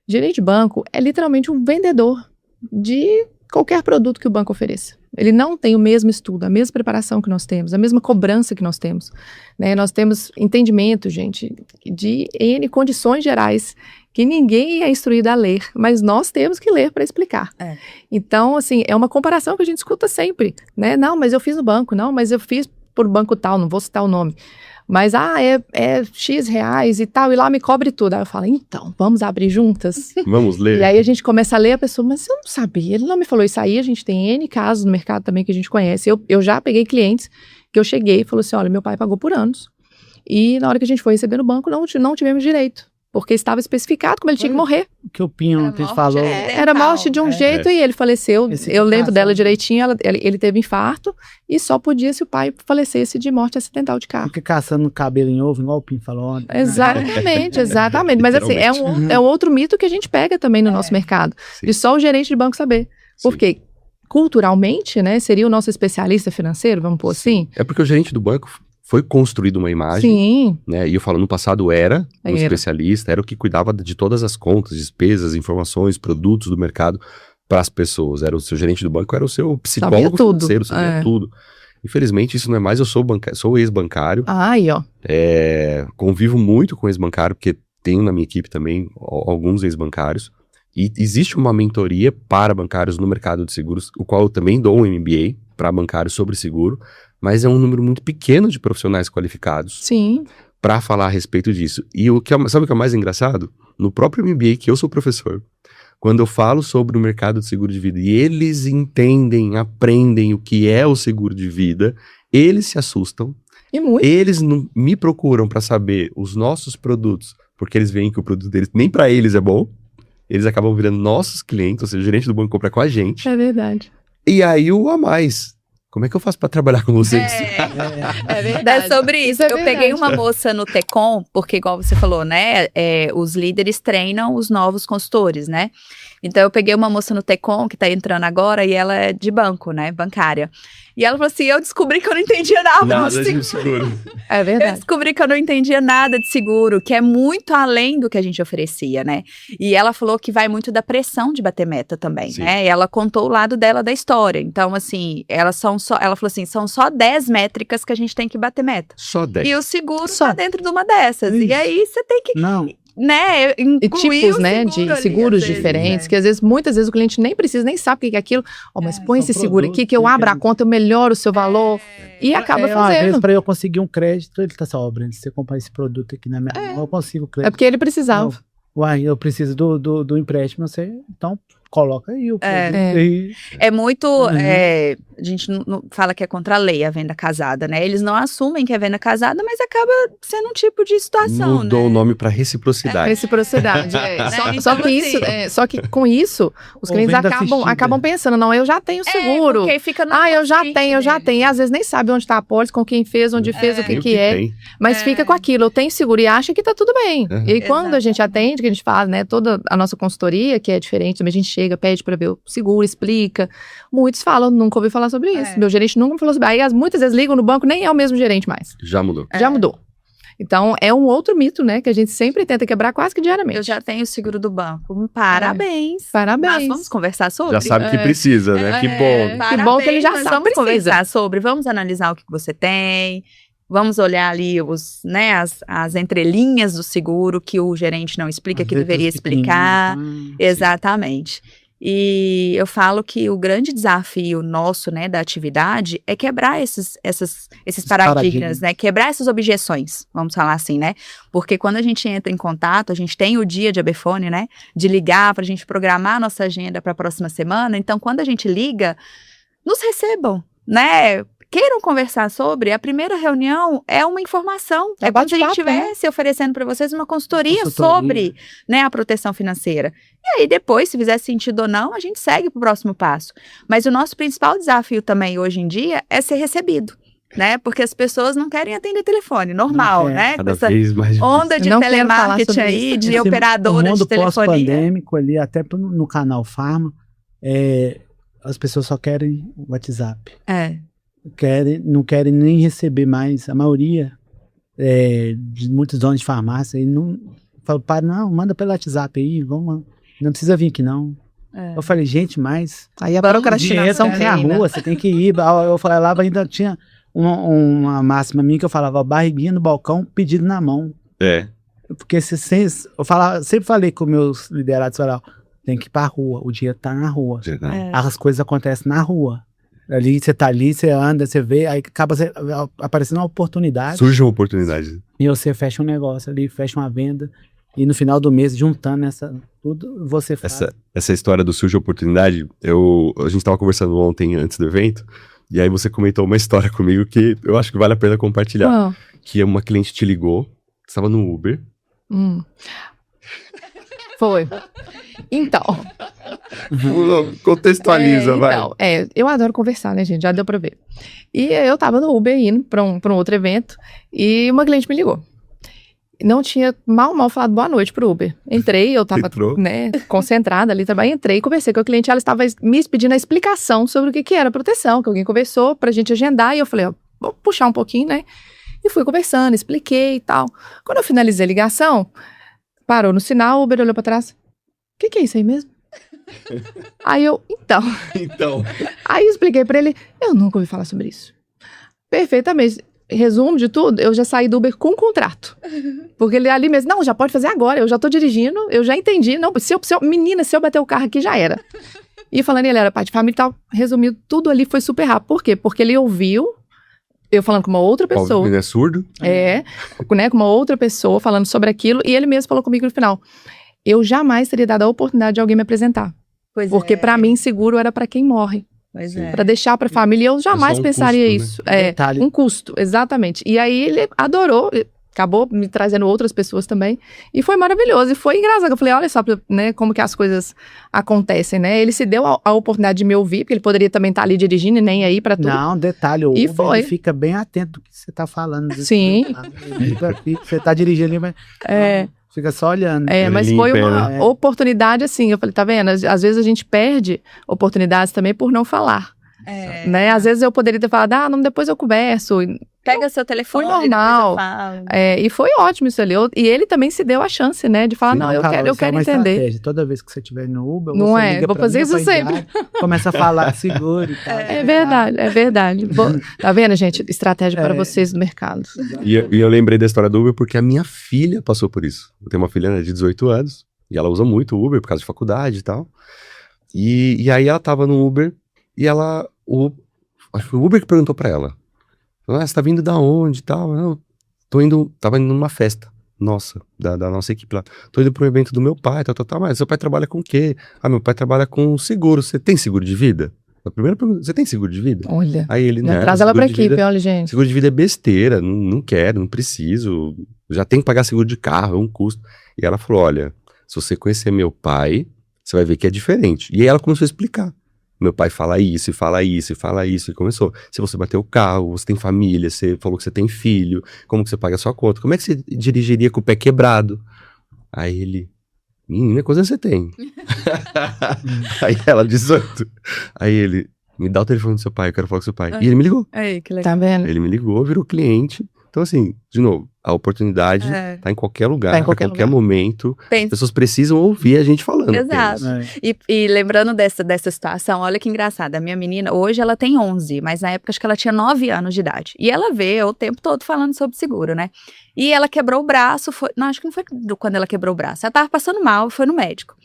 Gerente de banco é literalmente um vendedor de qualquer produto que o banco ofereça. Ele não tem o mesmo estudo, a mesma preparação que nós temos, a mesma cobrança que nós temos. Né? Nós temos entendimento, gente, de N condições gerais que ninguém é instruído a ler, mas nós temos que ler para explicar. Então, assim, é uma comparação que a gente escuta sempre. Né? Não, mas eu fiz no banco, não, mas eu fiz por banco tal, não vou citar o nome. Mas, é X reais e tal, e lá me cobre tudo. Aí eu falo, então, vamos abrir juntas? Vamos ler. E aí a gente começa a ler, a pessoa, mas eu não sabia, ele não me falou isso aí, a gente tem N casos no mercado também que a gente conhece. Eu já peguei clientes que eu cheguei e falou assim, olha, meu pai pagou por anos, e na hora que a gente foi receber no banco, não tivemos direito. Porque estava especificado como ele tinha que morrer. O que o Pinho ontem falou. Era morte de um jeito e ele faleceu. Eu lembro dela direitinho, ele teve infarto e só podia se o pai falecesse de morte acidental de carro. Fica caçando cabelo em ovo, igual o Pinho falou ontem. Exatamente, exatamente. Mas assim, é um outro mito que a gente pega também no nosso mercado. Sim. De só o gerente de banco saber. Porque culturalmente, né, seria o nosso especialista financeiro, vamos pôr assim? É porque o gerente do banco foi construída uma imagem, Sim. né? E eu falo, no passado era um especialista, era o que cuidava de todas as contas, despesas, informações, produtos do mercado para as pessoas. Era o seu gerente do banco, era o seu psicólogo financeiro, sabia tudo. Infelizmente, isso não é mais, eu sou ex-bancário. Aí, ó. Convivo muito com ex-bancário, porque tenho na minha equipe também alguns ex-bancários. E existe uma mentoria para bancários no mercado de seguros, o qual eu também dou um MBA para bancários sobre seguro, mas é um número muito pequeno de profissionais qualificados para falar a respeito disso. E sabe o que é mais engraçado? No próprio MBA, que eu sou professor, quando eu falo sobre o mercado de seguro de vida e eles entendem, aprendem o que é o seguro de vida, eles se assustam. E muito. Eles me procuram para saber os nossos produtos, porque eles veem que o produto deles nem para eles é bom. Eles acabam virando nossos clientes, ou seja, o gerente do banco compra com a gente. É verdade. E aí o a mais. Como é que eu faço para trabalhar com vocês? É verdade. É sobre isso. Eu peguei uma moça no Tecom, porque igual você falou, né? Os líderes treinam os novos consultores, né? Então eu peguei uma moça no Tecom que tá entrando agora e ela é de banco, né? Bancária. E ela falou assim, eu descobri que eu não entendia nada de seguro. É verdade. Eu descobri que eu não entendia nada de seguro, que é muito além do que a gente oferecia, né? E ela falou que vai muito da pressão de bater meta também, né? E ela contou o lado dela da história. Então, assim, ela falou assim, são só 10 métricas que a gente tem que bater meta. Só 10. E o seguro tá dentro de uma dessas. E aí você tem que... Né, e tipos, né, de seguros diferentes, que muitas vezes o cliente nem precisa, nem sabe o que é aquilo. Mas põe esse seguro aqui que eu abro a conta, eu melhoro o seu valor e acaba fazendo. Às vezes para eu conseguir um crédito, ele tá só, Breno, se você comprar esse produto aqui na minha mão, eu consigo crédito. É porque ele precisava. Eu preciso do empréstimo, então coloca aí o produto. É muito, a gente não fala que é contra a lei a venda casada, né? Eles não assumem que é venda casada, mas acaba sendo um tipo de situação, Mudou o nome para reciprocidade. Reciprocidade, só que com isso, os clientes acabam pensando, não, eu já tenho seguro. Porque fica eu já tenho. E às vezes nem sabe onde está a pólice, com quem fez, onde fez, o que é. Mas fica com aquilo, eu tenho seguro e acha que tá tudo bem. E quando a gente atende, que a gente faz, né, toda a nossa consultoria, que é diferente, também a gente chega, pede para ver o seguro, explica. Muitos falam, nunca ouvi falar sobre isso. Meu gerente nunca me falou sobre isso. Aí muitas vezes ligam no banco, nem é o mesmo gerente mais. Já mudou. Já mudou. Então, é um outro mito, né, que a gente sempre tenta quebrar quase que diariamente. Eu já tenho o seguro do banco. Parabéns. Parabéns. Mas vamos conversar sobre? Já sabe que precisa, né? Que bom. Parabéns, que bom que ele já sabe. Vamos conversar sobre, vamos analisar o que você tem, vamos olhar ali as entrelinhas do seguro que o gerente não explica, que deveria explicar. Exatamente. E eu falo que o grande desafio nosso, né, da atividade é quebrar esses paradigmas, né, quebrar essas objeções, vamos falar assim, né, porque quando a gente entra em contato, a gente tem o dia de ABFone, né, de ligar pra gente programar a nossa agenda para a próxima semana, então quando a gente liga, nos recebam, né, queiram conversar sobre, a primeira reunião é uma informação. É como se a gente estivesse oferecendo para vocês uma consultoria sobre, né, a proteção financeira. E aí depois, se fizer sentido ou não, a gente segue para o próximo passo. Mas o nosso principal desafio também hoje em dia é ser recebido. Né? Porque as pessoas não querem atender telefone, normal, né? Cada vez mais onda de telemarketing aí, de operadora de telefonia. No pós-pandêmico ali, até no canal Farma, as pessoas só querem o WhatsApp. Não querem nem receber mais. A maioria de muitos donos de farmácia falam, manda pelo WhatsApp aí, não precisa vir aqui não. Eu falei, gente, mas aí a procrastinação tem a rua, você tem que ir. Eu falei, lá ainda tinha uma máxima minha que eu falava, barriguinha no balcão, pedido na mão. Porque eu sempre falei com meus liderados, tem que ir pra rua, o dinheiro tá na rua. As coisas acontecem na rua. Ali, você tá ali, você anda, você vê, aí acaba aparecendo uma oportunidade. Surge uma oportunidade. E você fecha um negócio ali, fecha uma venda, e no final do mês, juntando tudo, você faz. Essa história do surge oportunidade, a gente tava conversando ontem, antes do evento, e aí você comentou uma história comigo que eu acho que vale a pena compartilhar. Que uma cliente te ligou, você estava no Uber. Foi. Então. Contextualiza, vai. Então, eu adoro conversar, né, gente? Já deu pra ver. E eu tava no Uber indo pra um outro evento e uma cliente me ligou. Não tinha mal falado boa noite pro Uber. Entrei, eu tava, né, concentrada ali, entrei, conversei com a cliente, ela estava me pedindo a explicação sobre o que era proteção, que alguém conversou pra gente agendar, e eu falei, vou puxar um pouquinho, né? E fui conversando, expliquei e tal. Quando eu finalizei a ligação, parou no sinal, o Uber olhou pra trás. O que é isso aí mesmo? Aí eu, então. Aí eu expliquei pra ele, eu nunca ouvi falar sobre isso. Perfeitamente. Resumo de tudo, eu já saí do Uber com contrato. Porque ele ali mesmo, não, já pode fazer agora, eu já tô dirigindo, eu já entendi. Não, menina, se eu bater o carro aqui, já era. E falando, ele era pai de família e tal, resumindo, tudo ali foi super rápido. Por quê? Porque ele ouviu eu falando com uma outra pessoa. Ele é surdo? É, né, com uma outra pessoa falando sobre aquilo, e ele mesmo falou comigo no final, eu jamais teria dado a oportunidade de alguém me apresentar. Porque pra mim, seguro era pra quem morre. Pois é. Pra deixar pra família, eu jamais pensaria isso. Né? Um custo, exatamente. E aí ele adorou, acabou me trazendo outras pessoas também, e foi maravilhoso, e foi engraçado. Eu falei, olha só, né, como que as coisas acontecem, né? Ele se deu a oportunidade de me ouvir, porque ele poderia também estar ali dirigindo e nem aí pra tudo. Não, detalhe, o E Uber, ele fica bem atento do que você tá falando. Sim. Você tá dirigindo ali, mas fica só olhando. Mas foi uma oportunidade assim, eu falei, tá vendo? Às vezes a gente perde oportunidades também por não falar. Né? Às vezes eu poderia ter falado, não, depois eu converso. Pega seu telefone, foi normal. E foi ótimo isso ali. E ele também se deu a chance, né, de falar, não, eu quero entender. Estratégia. Toda vez que você estiver no Uber, não você liga vou fazer isso sempre. Começa a falar seguro e tal. É verdade. Tá vendo, gente? Estratégia para vocês do mercado. E eu lembrei da história do Uber porque a minha filha passou por isso. Eu tenho uma filha, né, de 18 anos, e ela usa muito o Uber por causa de faculdade e tal. E aí ela tava no Uber, e acho que foi o Uber que perguntou pra ela. Você tá vindo da onde e tal? Não, tava indo numa festa nossa, da nossa equipe lá. Tô indo pro evento do meu pai, tal. Mas seu pai trabalha com o quê? Meu pai trabalha com seguro. Você tem seguro de vida? A primeira pergunta, você tem seguro de vida? Olha, aí ele, né, traz ela pra equipe, olha, gente. Seguro de vida é besteira, não quero, não preciso. Já tem que pagar seguro de carro, é um custo. E ela falou, olha, se você conhecer meu pai, você vai ver que é diferente. E aí ela começou a explicar. Meu pai fala isso, e começou. Se você bater o carro, você tem família, você falou que você tem filho, como que você paga a sua conta? Como é que você dirigiria com o pé quebrado? Aí ele, menina, quantos anos você tem? Aí ela, 18. Aí ele, me dá o telefone do seu pai, eu quero falar com seu pai. E ele me ligou. Aí, que legal. Tá vendo? Ele me ligou, virou cliente. Então, assim, de novo, a oportunidade tá em qualquer lugar, a qualquer momento. As pessoas precisam ouvir a gente falando. Exato. E lembrando dessa situação, olha que engraçado. A minha menina, hoje ela tem 11, mas na época acho que ela tinha 9 anos de idade. E ela vê o tempo todo falando sobre seguro, né? E ela quebrou o braço, acho que não foi quando ela quebrou o braço. Ela tava passando mal e foi no médico.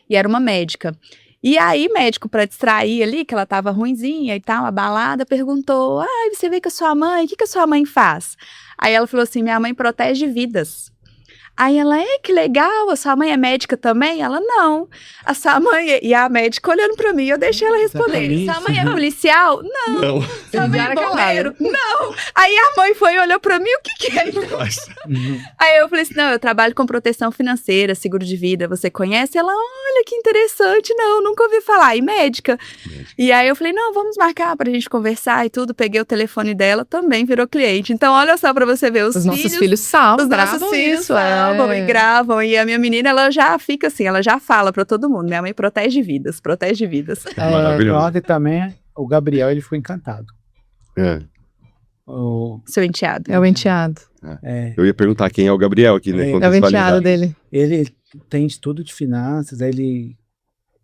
E era uma médica. E aí, médico, pra distrair ali, que ela tava ruinzinha e tal, abalada, perguntou, você veio com a sua mãe, o que a sua mãe faz? Aí ela falou assim, minha mãe protege vidas. Aí ela, que legal, a sua mãe é médica também? Ela, não. A sua mãe, e a médica olhando pra mim, eu deixei ela responder. Sua mãe é policial? Não. Sua mãe é bombeiro? Não. Aí a mãe foi e olhou pra mim, o que é isso? Aí eu falei assim, não, eu trabalho com proteção financeira, seguro de vida, você conhece? Ela, olha que interessante, não, nunca ouvi falar. E médica? E aí eu falei, não, vamos marcar pra gente conversar e tudo. Peguei o telefone dela, também virou cliente. Então olha só pra você ver, os nossos filhos salvam, os nossos filhos salvam e gravam. E a minha menina, ela já fica assim, ela já fala pra todo mundo, minha mãe protege vidas. Maravilhoso. Ontem também, o Gabriel, ele ficou encantado. Seu enteado. É o enteado. Eu ia perguntar quem é o Gabriel aqui, né? É o enteado dele. Ele tem estudo de finanças, ele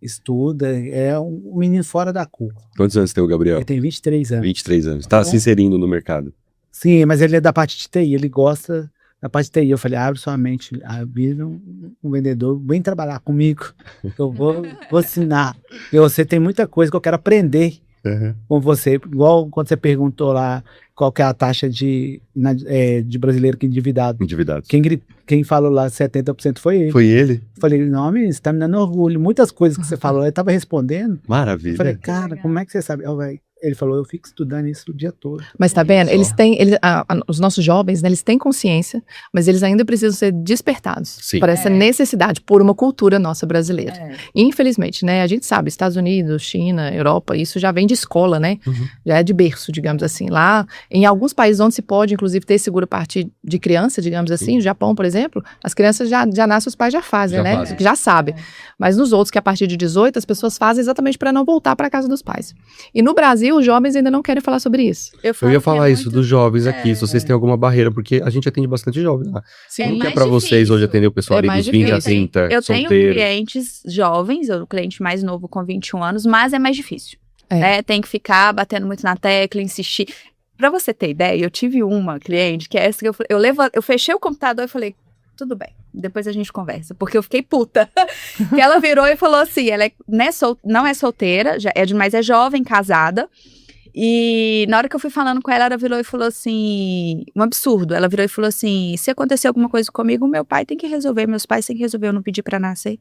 estuda, é um menino fora da curva. Quantos anos tem o Gabriel? Ele tem 23 anos. 23 anos. Tá se inserindo no mercado. Sim, mas ele é da parte de TI, ele gosta da parte de TI. Eu falei, abre sua mente, vira um vendedor, vem trabalhar comigo, eu vou ensinar. E você tem muita coisa que eu quero aprender com você. Igual quando você perguntou lá qual que é a taxa de brasileiro que é endividado. Quem falou lá 70% foi ele. Foi ele? Falei, não, menino, você tá me dando orgulho. Muitas coisas que você falou, ele tava respondendo. Maravilha. Falei, cara, como é que você sabe? Ele falou, eu fico estudando isso o dia todo. Mas tá vendo? Os nossos jovens, né, eles têm consciência, mas eles ainda precisam ser despertados para essa necessidade, por uma cultura nossa brasileira. Infelizmente, né, a gente sabe, Estados Unidos, China, Europa, isso já vem de escola, né? Já é de berço, digamos assim. Lá, em alguns países onde se pode, inclusive, ter seguro a partir de criança, digamos assim, no Japão, por exemplo, as crianças já nascem, os pais já fazem, né? Já sabem. Mas nos outros, que a partir de 18, as pessoas fazem exatamente para não voltar para a casa dos pais. E no Brasil, os jovens ainda não querem falar sobre isso. Eu falo ia que falar é isso muito- dos jovens aqui, se vocês têm alguma barreira, porque a gente atende bastante jovens lá. Sim. Como que é mais pra vocês difícil. hoje atender o pessoal É ali mais dos 20 a difícil. 30, Eu tenho solteiro? clientes jovens, o cliente mais novo com 21 anos, mas é mais difícil. É. Né? Tem que ficar batendo muito na tecla, insistir. Pra você ter ideia, eu tive uma cliente que é essa que eu fechei o computador e falei, tudo bem, depois a gente conversa, porque eu fiquei puta. Que ela virou e falou assim, ela não é solteira, mas é jovem, casada. E na hora que eu fui falando com ela, ela virou e falou assim, um absurdo. Ela virou e falou assim, se acontecer alguma coisa comigo, meu pai tem que resolver, meus pais têm que resolver, eu não pedi pra nascer.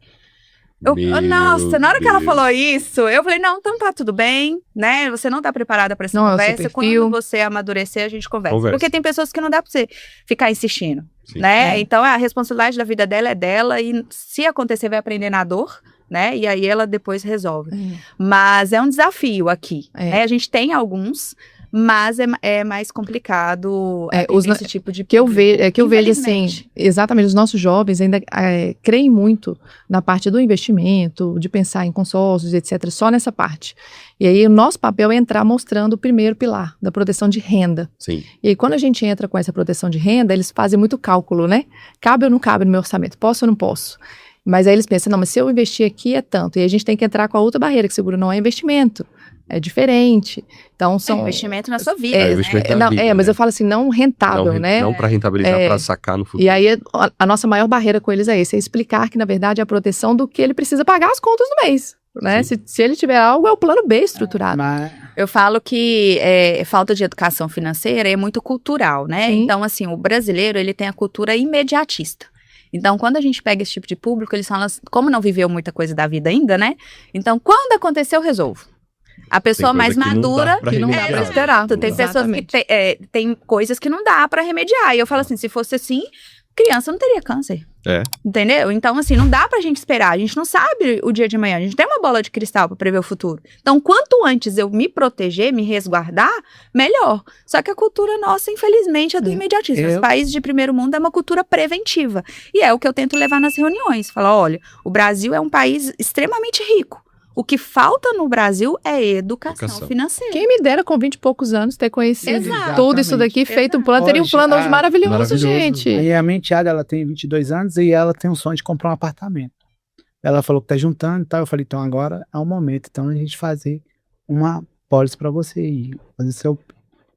Nossa, na hora que ela Deus. falou isso, eu falei, não, então tá tudo bem, né? Você não tá preparada pra essa Não é o seu conversa. perfil. Quando você amadurecer, a gente conversa. Conversa. Porque tem pessoas que não dá pra você ficar insistindo, Sim. né? É. Então, a responsabilidade da vida dela é dela e se acontecer, vai aprender na dor, né? E aí ela depois resolve. Mas é um desafio aqui, É. né? A gente tem alguns, mas é mais complicado esse tipo de Que eu vejo assim, Infelizmente. exatamente, os nossos jovens ainda creem muito na parte do investimento, de pensar em consórcios, etc., só nessa parte. E aí o nosso papel é entrar mostrando o primeiro pilar, da proteção de renda. Sim. E aí quando a gente entra com essa proteção de renda, eles fazem muito cálculo, né? Cabe ou não cabe no meu orçamento? Posso ou não posso? Mas aí eles pensam, não, mas se eu investir aqui é tanto. E a gente tem que entrar com a outra barreira, que seguro não é investimento. É diferente. Então, são... investimento na sua vida. É, né? investimento na vida, mas né? eu falo assim, não rentável, né? Não para rentabilizar, para sacar no futuro. E aí, a nossa maior barreira com eles é esse, é explicar que, na verdade, é a proteção do que ele precisa pagar as contas do mês, né? Se ele tiver algo, é o plano B estruturado. Mas Eu falo que falta de educação financeira é muito cultural, né? Sim. Então, assim, o brasileiro, ele tem a cultura imediatista. Então, quando a gente pega esse tipo de público, eles falam, como não viveu muita coisa da vida ainda, né? Então, quando acontecer, eu resolvo. A pessoa mais madura... que não dá pra esperar. Tem pessoas que Exatamente. tem coisas que não dá pra remediar. E eu falo assim, se fosse assim, criança não teria câncer. É. Entendeu? Então, assim, não dá pra gente esperar. A gente não sabe o dia de amanhã. A gente tem uma bola de cristal pra prever o futuro. Então, quanto antes eu me proteger, me resguardar, melhor. Só que a cultura nossa, infelizmente, é do imediatismo. Os países de primeiro mundo é uma cultura preventiva. E é o que eu tento levar nas reuniões. Falar, olha, o Brasil é um país extremamente rico. O que falta no Brasil é educação financeira. Quem me dera com 20 e poucos anos ter conhecido Exato. tudo isso daqui, feito um plano, teria um Hoje, plano hoje maravilhoso, maravilhoso. gente. aí a minha enteada, ela tem 22 anos e ela tem um sonho de comprar um apartamento. Ela falou que tá juntando e tal. Eu falei, então agora é o momento. Então a gente fazer uma pólice para você ir, fazer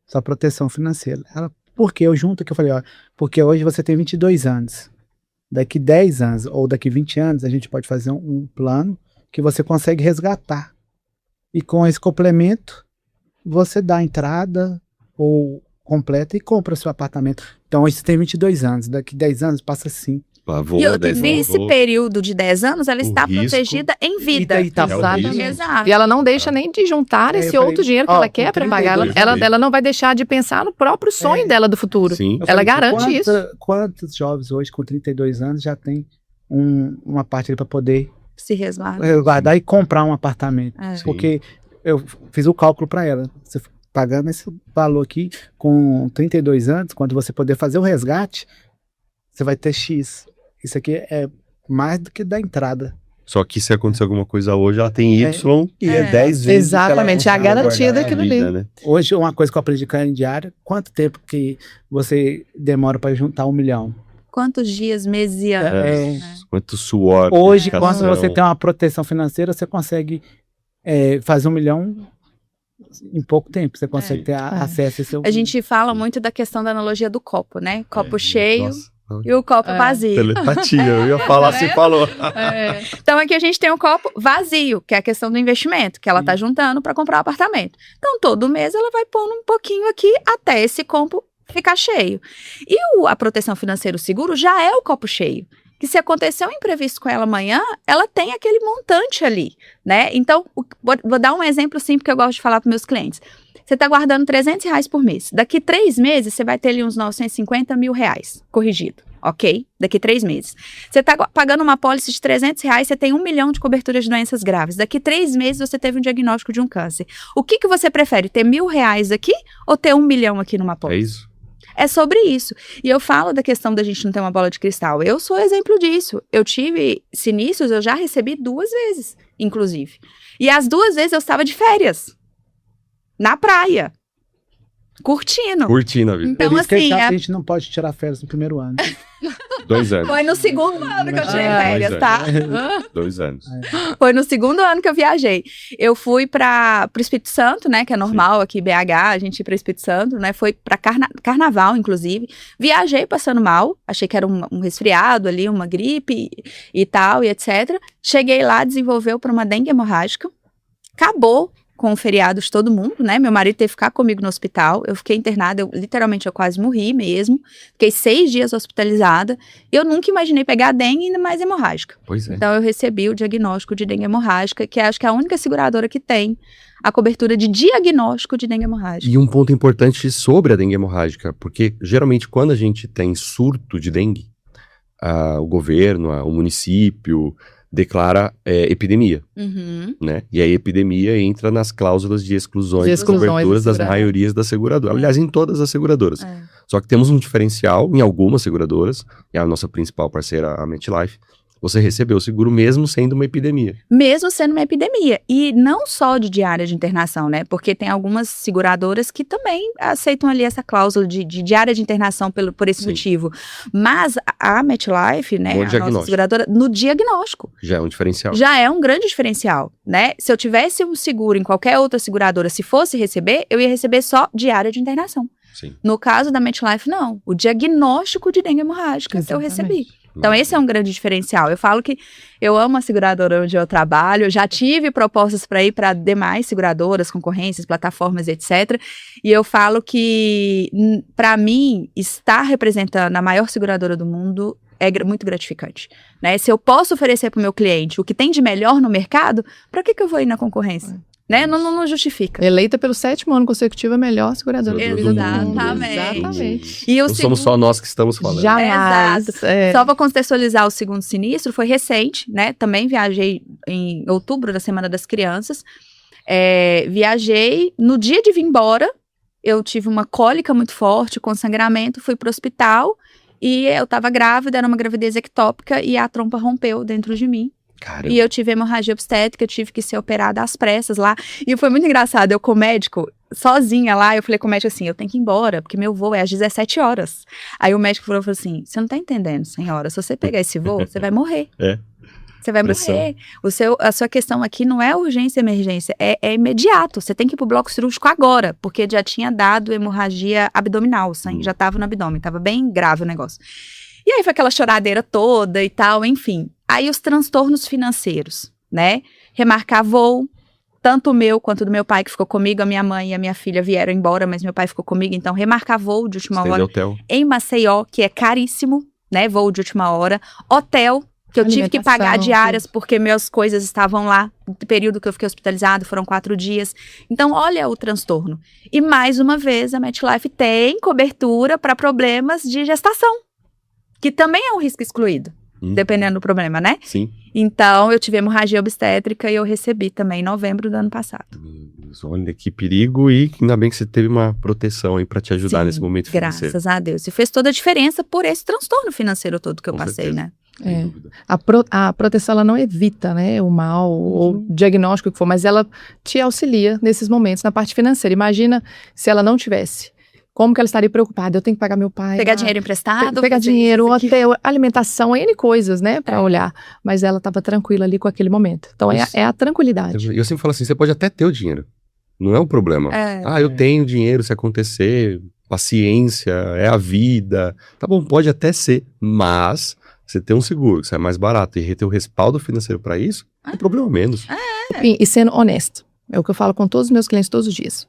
sua proteção financeira. Ela, por que eu junto? Que eu falei, ó, porque hoje você tem 22 anos. Daqui 10 anos ou daqui 20 anos a gente pode fazer um plano que você consegue resgatar. E com esse complemento, você dá a entrada ou completa e compra seu apartamento. Então, hoje você tem 22 anos, daqui 10 anos passa assim. E nesse período de 10 anos, ela está risco. protegida em vida. E tá É o risco. Exato. E ela não deixa nem de juntar esse eu falei, outro dinheiro que ó, ela quer com para pagar. 32, Ela não vai deixar de pensar no próprio sonho dela do futuro. Sim. Eu Ela falei, garante isso. Quantos jovens hoje com 32 anos já tem uma parte ali para poder Se resguarda. guardar e comprar um apartamento? É. Porque eu fiz o cálculo para ela. Você pagando esse valor aqui com 32 anos, quando você poder fazer o resgate, você vai ter X. Isso aqui é mais do que da entrada. Só que se acontecer alguma coisa hoje, ela tem Y e é 10 vezes. Exatamente, é a garantia daquilo ali. Né? Hoje, uma coisa que eu aprendi com a diária, quanto tempo que você demora para juntar 1 milhão? Quantos dias, meses e anos? Quanto suor. Hoje, dedicação. quando você tem uma proteção financeira, você consegue fazer 1 milhão em pouco tempo. Você consegue ter acesso a seu... A gente fala muito da questão da analogia do copo, né? Copo cheio Nossa. e o copo vazio. Telepatia, eu ia falar, se falou. Então aqui a gente tem um copo vazio, que é a questão do investimento, que ela tá juntando para comprar um apartamento. Então todo mês ela vai pondo um pouquinho aqui até esse copo ficar cheio. E a proteção financeira, o seguro, já é o copo cheio. Que se acontecer um imprevisto com ela amanhã, ela tem aquele montante ali, né? Então, vou dar um exemplo simples que eu gosto de falar para meus clientes. Você está guardando R$300 por mês. Daqui 3 meses, você vai ter ali uns 950 mil reais corrigido, ok? Daqui 3 meses. Você está pagando uma pólice de R$300, você tem 1 milhão de cobertura de doenças graves. Daqui 3 meses, você teve um diagnóstico de um câncer. O que você prefere, ter R$1.000 aqui ou ter 1 milhão aqui numa pólice? É isso? É sobre isso. E eu falo da questão da gente não ter uma bola de cristal. Eu sou exemplo disso. Eu tive sinistros, eu já recebi 2 vezes, inclusive. E as 2 vezes eu estava de férias. na praia, curtindo. Curtindo a vida. Então, Por isso que assim, a gente não pode tirar férias no primeiro ano. 2 anos. foi no segundo ano que eu tirei Ah, férias, 2 tá? 2 anos. Foi no segundo ano que eu viajei. Eu fui para o Espírito Santo, né? Que é normal aqui em BH, a gente ir para o Espírito Santo, né? Foi para carnaval, inclusive. Viajei passando mal, achei que era um resfriado ali, uma gripe e tal, e etc. Cheguei lá, desenvolveu para uma dengue hemorrágica. Acabou com o feriado de todo mundo, né? Meu marido teve que ficar comigo no hospital. Eu fiquei internada, literalmente eu quase morri mesmo. Fiquei 6 dias hospitalizada. Eu nunca imaginei pegar dengue, ainda mais hemorrágica. Pois é. Então eu recebi o diagnóstico de dengue hemorrágica, que acho que é a única seguradora que tem a cobertura de diagnóstico de dengue hemorrágica. E um ponto importante sobre a dengue hemorrágica, porque geralmente quando a gente tem surto de dengue, o governo, o município declara epidemia, Uhum. né? E a epidemia entra nas cláusulas de exclusões De das exclusões coberturas da das seguradora. maiorias das seguradoras. Aliás, em todas as seguradoras. É. Só que temos um diferencial em algumas seguradoras, e a nossa principal parceira, a MetLife, você recebeu o seguro mesmo sendo uma epidemia. Mesmo sendo uma epidemia. E não só de diária de internação, né? Porque tem algumas seguradoras que também aceitam ali essa cláusula de diária de internação por esse Sim. motivo. Mas a MetLife, né, No a nossa diagnóstico. seguradora, no diagnóstico, Já é um diferencial. já é um grande diferencial, né? Se eu tivesse um seguro em qualquer outra seguradora, se fosse receber, eu ia receber só diária de internação. Sim. No caso da MetLife, não. O diagnóstico de dengue hemorrágica eu recebi. Então, esse é um grande diferencial. Eu falo que eu amo a seguradora onde eu trabalho, já tive propostas para ir para demais seguradoras, concorrências, plataformas, etc. E eu falo que, para mim, estar representando a maior seguradora do mundo é muito gratificante, né? Se eu posso oferecer para o meu cliente o que tem de melhor no mercado, para que eu vou ir na concorrência? Né? Não justifica. Eleita pelo 7º ano consecutivo a melhor seguradora do mundo. Exatamente. Exatamente. E o Não somos só nós que estamos falando. Jamais. Exato. É. Só para contextualizar o segundo sinistro, foi recente, né? Também viajei em outubro, da Semana das Crianças. Viajei, no dia de vir embora, eu tive uma cólica muito forte, com sangramento, fui pro hospital e eu tava grávida, era uma gravidez ectópica e a trompa rompeu dentro de mim. Caramba. E eu tive hemorragia obstétrica, tive que ser operada às pressas lá. E foi muito engraçado, eu com o médico, sozinha lá, eu falei com o médico assim, eu tenho que ir embora, porque meu voo é às 17 horas. Aí o médico falou assim, você não tá entendendo, senhora, se você pegar esse voo, você vai morrer. É. Você vai Pressão. morrer. A sua questão aqui não é urgência e emergência, é imediato. Você tem que ir pro bloco cirúrgico agora, porque já tinha dado hemorragia abdominal, o sangue já tava no abdômen, tava bem grave o negócio. E aí foi aquela choradeira toda e tal, enfim. Aí os transtornos financeiros, né? Remarcar voo, tanto o meu quanto do meu pai, que ficou comigo, a minha mãe e a minha filha vieram embora, mas meu pai ficou comigo, então remarcar voo de última hora Hotel. em Maceió, que é caríssimo, né? Voo de última hora. Hotel, que eu tive que pagar Alimentação, diárias, porque minhas coisas estavam lá, no período que eu fiquei hospitalizado, foram 4 dias. Então, olha o transtorno. E mais uma vez, a MetLife tem cobertura para problemas de gestação, que também é um risco excluído, dependendo do problema, né? Sim. Então, eu tive hemorragia obstétrica e eu recebi também em novembro do ano passado. Olha que perigo, e ainda bem que você teve uma proteção aí pra te ajudar Sim, nesse momento financeiro. Graças a Deus. E fez toda a diferença por esse transtorno financeiro todo que eu Com passei, certeza. né? Sem É. dúvida. A proteção ela não evita, né, o mal ou o diagnóstico que for, mas ela te auxilia nesses momentos na parte financeira. Imagina se ela não tivesse. Como que ela estaria preocupada? Eu tenho que pagar meu pai. Pegar dinheiro emprestado. Pegar fazer dinheiro, isso aqui. hotel, alimentação, N coisas, né, pra olhar. Mas ela estava tranquila ali com aquele momento. Então é a tranquilidade. Eu sempre falo assim, você pode até ter o dinheiro. Não é um problema. Eu tenho dinheiro se acontecer, paciência, é a vida. Tá bom, pode até ser, mas você ter um seguro, que sai mais barato e ter o respaldo financeiro pra isso, é problema menos. E sendo honesto, é o que eu falo com todos os meus clientes todos os dias.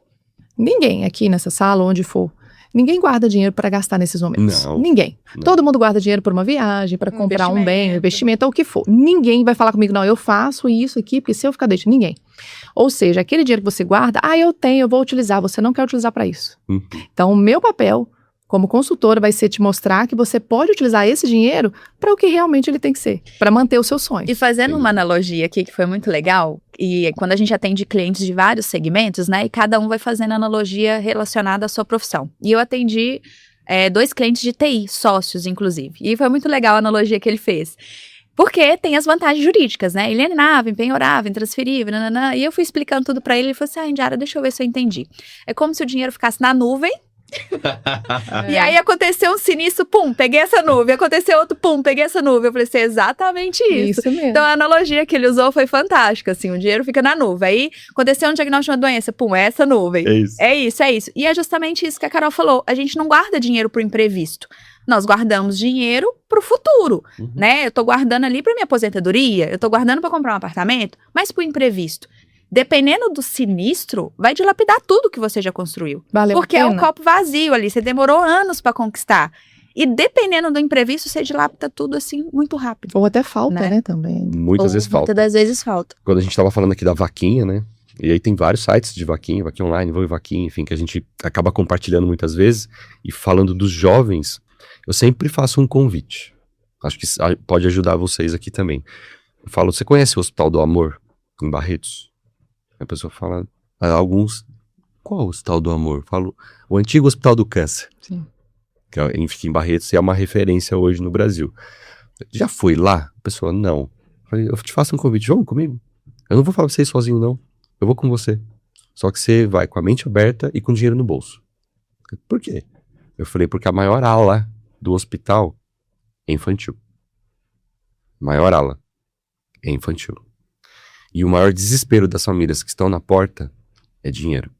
Ninguém aqui nessa sala, onde for, ninguém guarda dinheiro para gastar nesses momentos. Não. Ninguém. Não. Todo mundo guarda dinheiro para uma viagem, para comprar um bem, um investimento. investimento, ou o que for. Ninguém vai falar comigo, não, eu faço isso aqui, porque se eu ficar deixando, ninguém. Ou seja, aquele dinheiro que você guarda, eu tenho, eu vou utilizar, você não quer utilizar para isso. Uhum. Então, o meu papel como consultora vai ser te mostrar que você pode utilizar esse dinheiro para o que realmente ele tem que ser, para manter o seu sonho. E fazendo uma analogia aqui, que foi muito legal, e quando a gente atende clientes de vários segmentos, né, e cada um vai fazendo analogia relacionada à sua profissão. E eu atendi 2 clientes de TI, sócios, inclusive. E foi muito legal a analogia que ele fez. Porque tem as vantagens jurídicas, né? Ele alienava, empenhorava, intransferível, nananã, e eu fui explicando tudo pra ele falou assim, Indiara, deixa eu ver se eu entendi. É como se o dinheiro ficasse na nuvem, e aí aconteceu um sinistro, pum, peguei essa nuvem, aconteceu outro, pum, peguei essa nuvem, eu falei assim, é exatamente isso. Isso mesmo. Então a analogia que ele usou foi fantástica, assim, o dinheiro fica na nuvem, aí aconteceu um diagnóstico de uma doença, pum, é essa nuvem. É isso. É isso. E é justamente isso que a Carol falou, a gente não guarda dinheiro pro imprevisto, nós guardamos dinheiro pro futuro, né? Eu tô guardando ali pra minha aposentadoria, eu tô guardando pra comprar um apartamento, mas pro imprevisto. Dependendo do sinistro, vai dilapidar tudo que você já construiu. Valeu Porque a é pena. um copo vazio ali, você demorou anos pra conquistar. E dependendo do imprevisto, você dilapida tudo assim muito rápido. Ou até falta, Né? né, também. Muitas vezes falta. Muitas das vezes falta. Quando a gente tava falando aqui da vaquinha, né? E aí tem vários sites de vaquinha online, Vou Vaquinha, enfim, que a gente acaba compartilhando muitas vezes. E falando dos jovens, eu sempre faço um convite. Acho que pode ajudar vocês aqui também. Eu falo, você conhece o Hospital do Amor em Barretos? A pessoa fala, alguns, qual o Hospital do Amor? Eu falo, o antigo Hospital do Câncer. Sim. Que fica em Barretos e é uma referência hoje no Brasil. Já foi lá? A pessoa, não. Eu falei, eu te faço um convite, vamos comigo? Eu não vou falar pra você ir sozinho, não. Eu vou com você. Só que você vai com a mente aberta e com dinheiro no bolso. Por quê? Eu falei, porque a maior ala do hospital é infantil. Maior ala é infantil. E o maior desespero das famílias que estão na porta é dinheiro.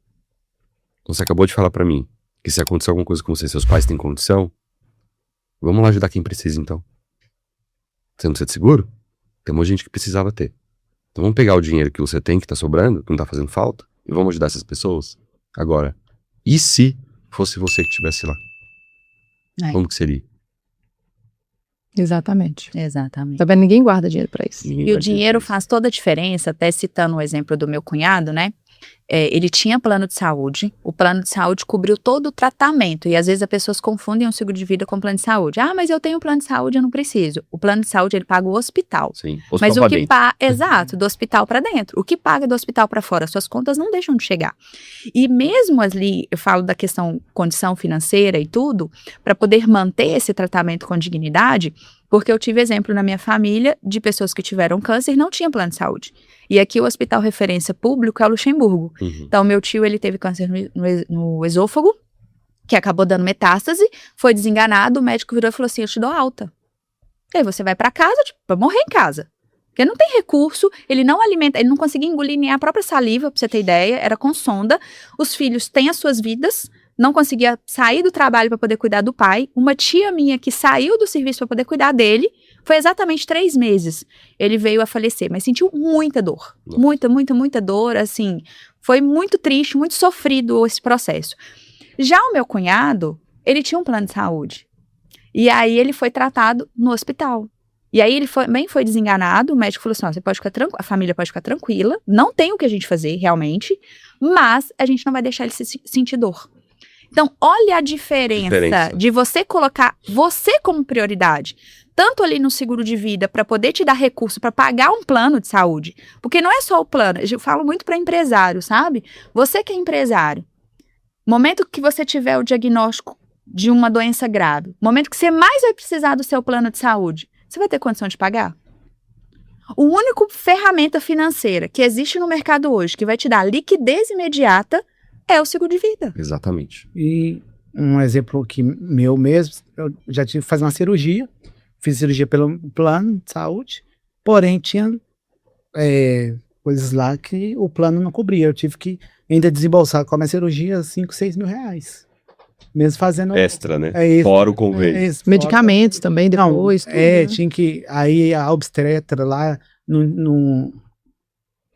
Então você acabou de falar pra mim que se acontecer alguma coisa com você, seus pais têm condição, vamos lá ajudar quem precisa então. Você não precisa de seguro? Tem muita gente que precisava ter. Então vamos pegar o dinheiro que você tem, que tá sobrando, que não tá fazendo falta, e vamos ajudar essas pessoas. Agora, e se fosse você que estivesse lá? É. Como que seria? Exatamente. Exatamente. Tá vendo? Ninguém guarda dinheiro pra isso. Ninguém E o vai ter dinheiro isso. faz toda a diferença, até citando o exemplo do meu cunhado, né? Ele tinha plano de saúde, o plano de saúde cobriu todo o tratamento, e às vezes as pessoas confundem o seguro de vida com o plano de saúde. Ah, mas eu tenho plano de saúde, eu não preciso. O plano de saúde, ele paga o hospital. Sim, Mas hospital o que dentro. paga, exato, do hospital para dentro. O que paga do hospital para fora, suas contas não deixam de chegar. E mesmo ali, eu falo da questão condição financeira e tudo, para poder manter esse tratamento com dignidade, porque eu tive exemplo na minha família de pessoas que tiveram câncer e não tinham plano de saúde. E aqui o hospital referência público é o Luxemburgo. Uhum. Então, meu tio, ele teve câncer no esôfago, que acabou dando metástase, foi desenganado, o médico virou e falou assim, eu te dou alta. E aí você vai pra casa, tipo, vai morrer em casa. Porque não tem recurso, ele não alimenta, ele não conseguia engolir nem a própria saliva, pra você ter ideia, era com sonda. Os filhos têm as suas vidas, não conseguia sair do trabalho para poder cuidar do pai. Uma tia minha que saiu do serviço para poder cuidar dele, foi exatamente 3 meses. Ele veio a falecer, mas sentiu muita dor. Nossa. Muita dor, assim. Foi muito triste, muito sofrido esse processo. Já o meu cunhado, ele tinha um plano de saúde. E aí ele foi tratado no hospital. E aí ele também foi desenganado, o médico falou assim, ó, você pode ficar a família pode ficar tranquila, não tem o que a gente fazer, realmente, mas a gente não vai deixar ele sentir dor. Então, olha a diferença de você colocar você como prioridade, tanto ali no seguro de vida, para poder te dar recurso para pagar um plano de saúde, porque não é só o plano, eu falo muito para empresário, sabe? Você que é empresário, momento que você tiver o diagnóstico de uma doença grave, momento que você mais vai precisar do seu plano de saúde, você vai ter condição de pagar? O único ferramenta financeira que existe no mercado hoje, que vai te dar liquidez imediata, é o seguro de vida. Exatamente. E um exemplo que meu mesmo, eu já tive que fazer uma cirurgia, fiz cirurgia pelo plano de saúde, porém tinha coisas lá que o plano não cobria, eu tive que ainda desembolsar com a minha cirurgia 5, 6 mil reais. Mesmo fazendo... Extra, né? É isso. Fora o convênio. É isso, Medicamentos também, depois. Não, tudo, né? tinha que... Aí a obstetra lá,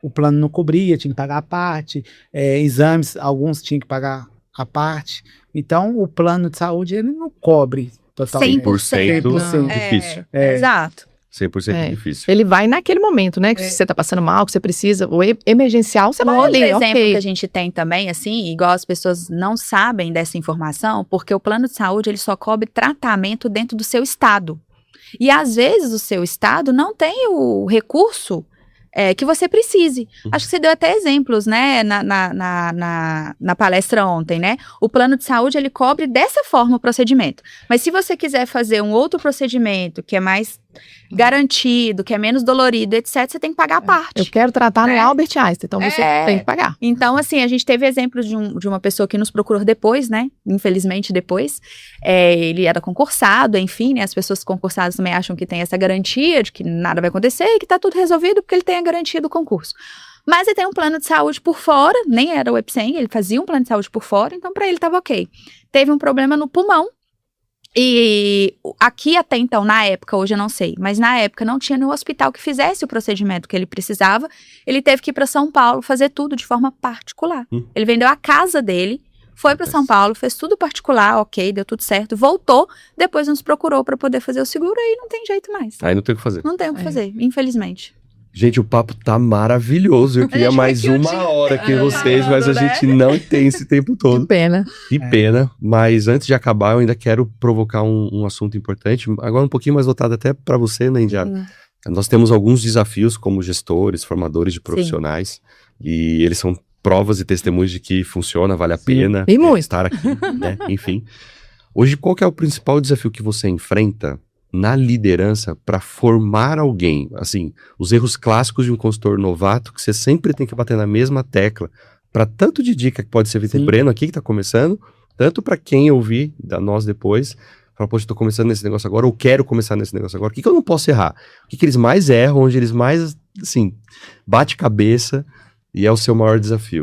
o plano não cobria, tinha que pagar a parte, exames, alguns tinham que pagar a parte. Então, o plano de saúde, ele não cobre totalmente. 100% 100%. difícil. Exato. 100% difícil. Ele vai naquele momento, né? Que se você tá passando mal, que você precisa, o emergencial, você vai Outro ali, exemplo ok. que a gente tem também, assim, igual as pessoas não sabem dessa informação, porque o plano de saúde, ele só cobre tratamento dentro do seu estado. E às vezes o seu estado não tem o recurso que você precise. Acho que você deu até exemplos, né, na palestra ontem, né? O plano de saúde, ele cobre dessa forma o procedimento. Mas se você quiser fazer um outro procedimento, que é mais garantido, que é menos dolorido, etc., você tem que pagar a parte. Eu quero tratar no É. Albert Einstein, então você tem que pagar. Então, assim, a gente teve exemplos de uma pessoa que nos procurou depois, né? Infelizmente, depois. Ele era concursado, enfim, né? As pessoas concursadas também acham que tem essa garantia de que nada vai acontecer e que tá tudo resolvido porque ele tem a garantia do concurso. Mas ele tem um plano de saúde por fora, nem era o EPSEM, ele fazia um plano de saúde por fora, então pra ele tava ok. Teve um problema no pulmão, e aqui até então, na época, hoje eu não sei, mas na época não tinha nenhum hospital que fizesse o procedimento que ele precisava. Ele teve que ir para São Paulo fazer tudo de forma particular. Ele vendeu a casa dele, foi para São Paulo, fez tudo particular, ok, deu tudo certo, voltou, depois nos procurou para poder fazer o seguro, aí não tem jeito mais. Aí não tem o que fazer. Não tem o que fazer, infelizmente. Gente, o papo tá maravilhoso. Eu queria mais uma hora aqui com vocês, mas a gente não tem esse tempo Que todo. pena. Que pena. Mas antes de acabar, eu ainda quero provocar um assunto importante. Agora um pouquinho mais voltado até para você, né, Indiara? Nós temos alguns desafios como gestores, formadores de profissionais. E eles são provas e testemunhos de que funciona, vale a pena E muito. estar aqui, né? Enfim. Hoje, qual que é o principal desafio que você enfrenta na liderança para formar alguém? Assim, os erros clássicos de um consultor novato que você sempre tem que bater na mesma tecla para tanto de dica que pode ser Vitor Breno aqui que tá começando, tanto para quem ouvir da nós depois, falar, poxa, eu tô começando nesse negócio agora, ou quero começar nesse negócio agora, o que eu não posso errar? O que eles mais erram, onde eles mais, assim, bate cabeça e é o seu maior desafio?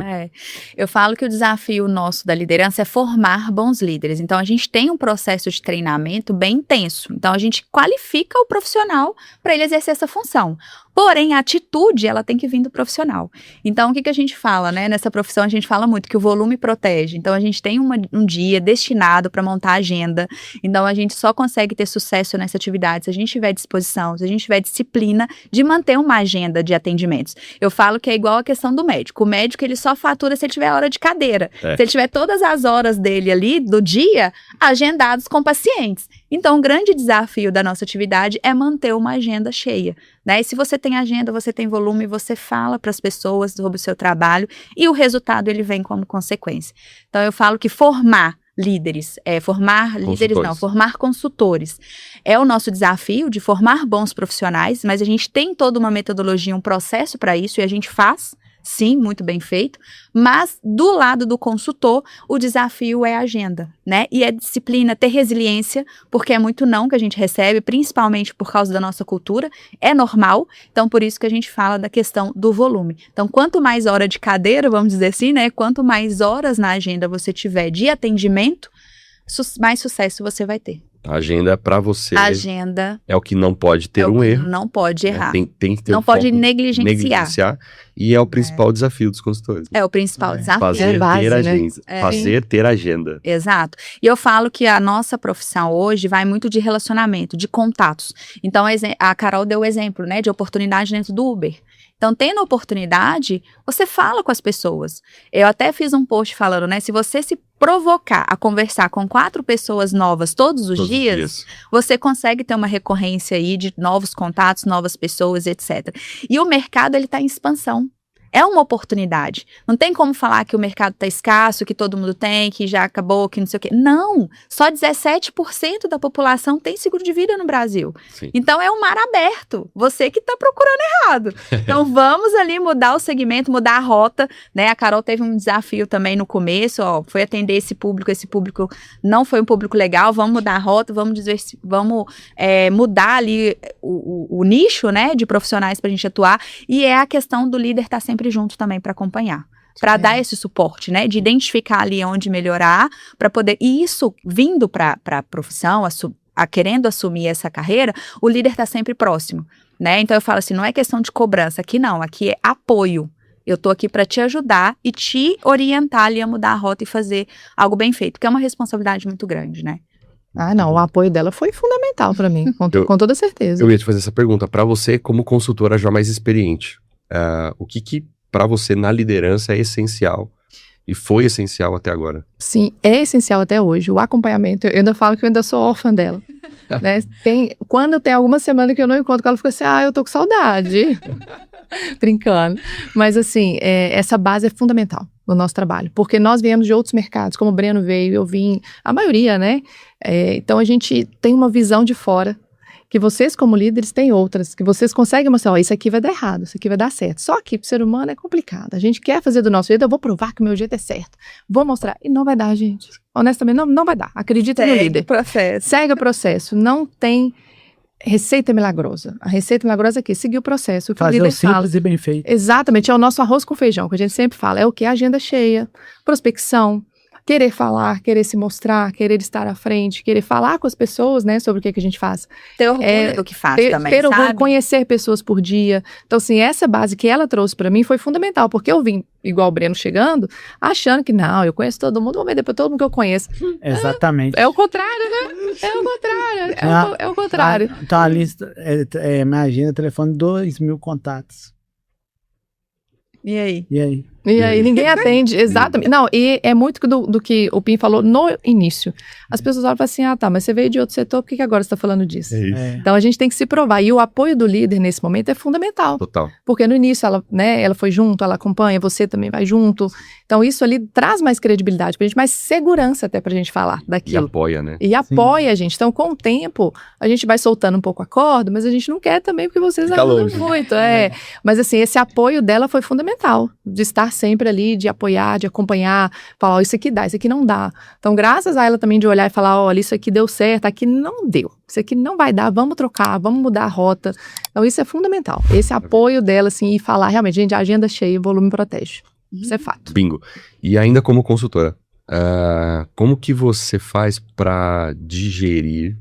Eu falo que o desafio nosso da liderança é formar bons líderes. Então, a gente tem um processo de treinamento bem intenso. Então, a gente qualifica o profissional para ele exercer essa função. Porém, a atitude, ela tem que vir do profissional. Então, o que a gente fala, né? Nessa profissão, a gente fala muito que o volume protege. Então, a gente tem um dia destinado para montar a agenda. Então, a gente só consegue ter sucesso nessa atividade se a gente tiver disposição, se a gente tiver disciplina de manter uma agenda de atendimentos. Eu falo que é igual a questão do médico. O médico, ele só fatura se ele tiver hora de cadeira. Se ele tiver todas as horas dele ali, do dia, agendados com pacientes. Então, o grande desafio da nossa atividade é manter uma agenda cheia, né? E se você tem agenda, você tem volume, você fala para as pessoas sobre o seu trabalho e o resultado, ele vem como consequência. Então, eu falo que formar formar consultores. É o nosso desafio de formar bons profissionais, mas a gente tem toda uma metodologia, um processo para isso e a gente faz. Sim, muito bem feito, mas do lado do consultor, o desafio é a agenda, né? E é disciplina, ter resiliência, porque é muito não que a gente recebe, principalmente por causa da nossa cultura, é normal, então por isso que a gente fala da questão do volume. Então, quanto mais hora de cadeira, vamos dizer assim, né? Quanto mais horas na agenda você tiver de atendimento, mais sucesso você vai ter. A agenda para você Agenda é o que não pode ter um erro. Não pode errar. Tem que ter não pode negligenciar. E é o principal desafio dos consultores. É o principal desafio. Fazer base, ter né? agenda. Fazer ter agenda. Exato. E eu falo que a nossa profissão hoje vai muito de relacionamento, de contatos. Então, a Carol deu o exemplo, né, de oportunidade dentro do Uber. Então, tendo oportunidade, você fala com as pessoas. Eu até fiz um post falando, né, se você se provocar a conversar com 4 pessoas novas todos os dias, você consegue ter uma recorrência aí de novos contatos, novas pessoas, etc. E o mercado, ele está em expansão. É uma oportunidade. Não tem como falar que o mercado está escasso, que todo mundo tem, que já acabou, que não sei o quê. Não! Só 17% da população tem seguro de vida no Brasil. Sim. Então é um mar aberto. Você que está procurando errado. Então vamos ali mudar o segmento, mudar a rota, né? A Carol teve um desafio também no começo, foi atender esse público não foi um público legal, vamos mudar a rota, vamos mudar ali o nicho, né, de profissionais para a gente atuar. E é a questão do líder estar sempre junto também para acompanhar, para dar esse suporte, né, de identificar ali onde melhorar, para poder, e isso vindo para a profissão, querendo assumir essa carreira, o líder está sempre próximo, né, então eu falo assim, não é questão de cobrança, aqui não, aqui é apoio, eu tô aqui para te ajudar e te orientar ali a mudar a rota e fazer algo bem feito, que é uma responsabilidade muito grande, né. Ah, não, o apoio dela foi fundamental para mim, com toda certeza. Eu ia te fazer essa pergunta, para você como consultora já mais experiente, o que para você na liderança é essencial e foi essencial até agora? Sim, é essencial até hoje. O acompanhamento, eu ainda falo que eu ainda sou órfã dela. Né? Quando tem alguma semana que eu não encontro, ela fica assim, eu tô com saudade. Brincando. Mas assim, essa base é fundamental no nosso trabalho. Porque nós viemos de outros mercados, como o Breno veio, eu vim, a maioria, né? Então a gente tem uma visão de fora. que vocês como líderes têm outras, que vocês conseguem mostrar, ó, isso aqui vai dar errado, isso aqui vai dar certo. Só que pro ser humano é complicado. A gente quer fazer do nosso jeito, eu vou provar que o meu jeito é certo. Vou mostrar. E não vai dar, gente. Honestamente, não vai dar. Acredita no líder. Processo. Segue o processo. Não tem receita milagrosa. A receita milagrosa é aqui, seguir o processo. O que o Fazer líder o simples fala. e bem feito. Exatamente, é o nosso arroz com feijão, que a gente sempre fala. É o que? Agenda cheia, prospecção, querer falar, querer se mostrar, querer estar à frente, querer falar com as pessoas, né, sobre o que a gente faz. Ter orgulho do que faz também, Ter orgulho, sabe? conhecer pessoas por dia. Então, assim, essa base que ela trouxe pra mim foi fundamental, porque eu vim, igual o Breno chegando, achando que, não, eu conheço todo mundo, vou vender pra todo mundo que eu conheço. Exatamente. É o contrário, né? É o contrário. É o contrário. Então a lista, imagina, telefone 2.000 contatos. E aí? E aí? E aí ninguém atende, exatamente. Não, e é muito do que o Pim falou no início. As pessoas olham e falam assim, ah tá, mas você veio de outro setor, por que agora você está falando disso? É isso. Então a gente tem que se provar, e o apoio do líder nesse momento é fundamental. Total. Porque no início ela foi junto, ela acompanha, você também vai junto. Então isso ali traz mais credibilidade pra gente, mais segurança até pra gente falar E daquilo. apoia, né? E apoia a gente. Então, com o tempo, a gente vai soltando um pouco a corda, mas a gente não quer também, porque vocês Fica ajudam longe. muito. Mas assim, esse apoio dela foi fundamental. De estar sempre ali, de apoiar, de acompanhar, falar, ó, isso aqui dá, isso aqui não dá. Então, graças a ela também de olhar e falar, olha, isso aqui deu certo, aqui não deu. Isso aqui não vai dar, vamos trocar, vamos mudar a rota. Então, isso é fundamental. Esse apoio dela, assim, e falar, realmente, gente, a agenda cheia, o volume protege. Isso é fato. Bingo. E ainda como consultora, como que você faz pra digerir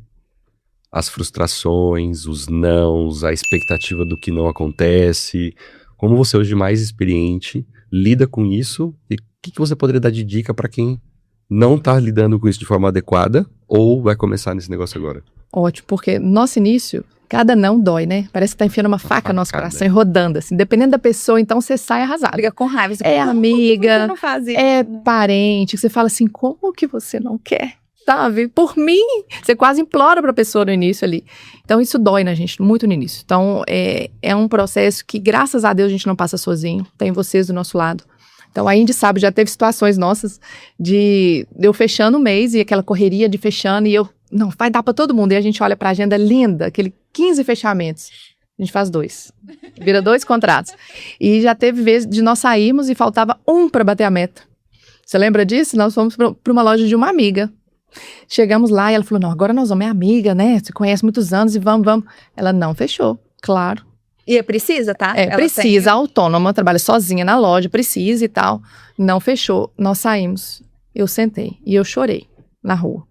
as frustrações, os nãos, a expectativa do que não acontece? Como você hoje mais experiente lida com isso? E o que você poderia dar de dica pra quem não tá lidando com isso de forma adequada ou vai começar nesse negócio agora? Ótimo, porque no nosso início, cada não dói, né? Parece que tá enfiando uma faca no nosso Facada. coração e rodando, assim. Dependendo da pessoa, então você sai arrasado. Briga com raiva. Você É fala, amiga, você não faz isso? é parente, que você fala assim, como que você não quer? Sabe? Por mim, você quase implora pra pessoa no início ali. Então, isso dói na gente, muito no início. Então, é um processo que, graças a Deus, a gente não passa sozinho. Tem vocês do nosso lado. Então, a Indy sabe, já teve situações nossas de eu fechando o mês e aquela correria de fechando e eu, não, vai dar pra todo mundo. E a gente olha pra agenda linda, aquele 15 fechamentos. A gente faz 2. Vira 2 contratos. E já teve vezes de nós sairmos e faltava um pra bater a meta. Você lembra disso? Nós fomos pra uma loja de uma amiga. Chegamos lá e ela falou, não, agora nós vamos, é amiga, né? Você conhece muitos anos e vamos. Ela não fechou, claro. E precisa, tá? Ela Precisa, tem- autônoma, trabalha sozinha na loja, precisa e tal. Não fechou, nós saímos. Eu sentei e eu chorei na rua.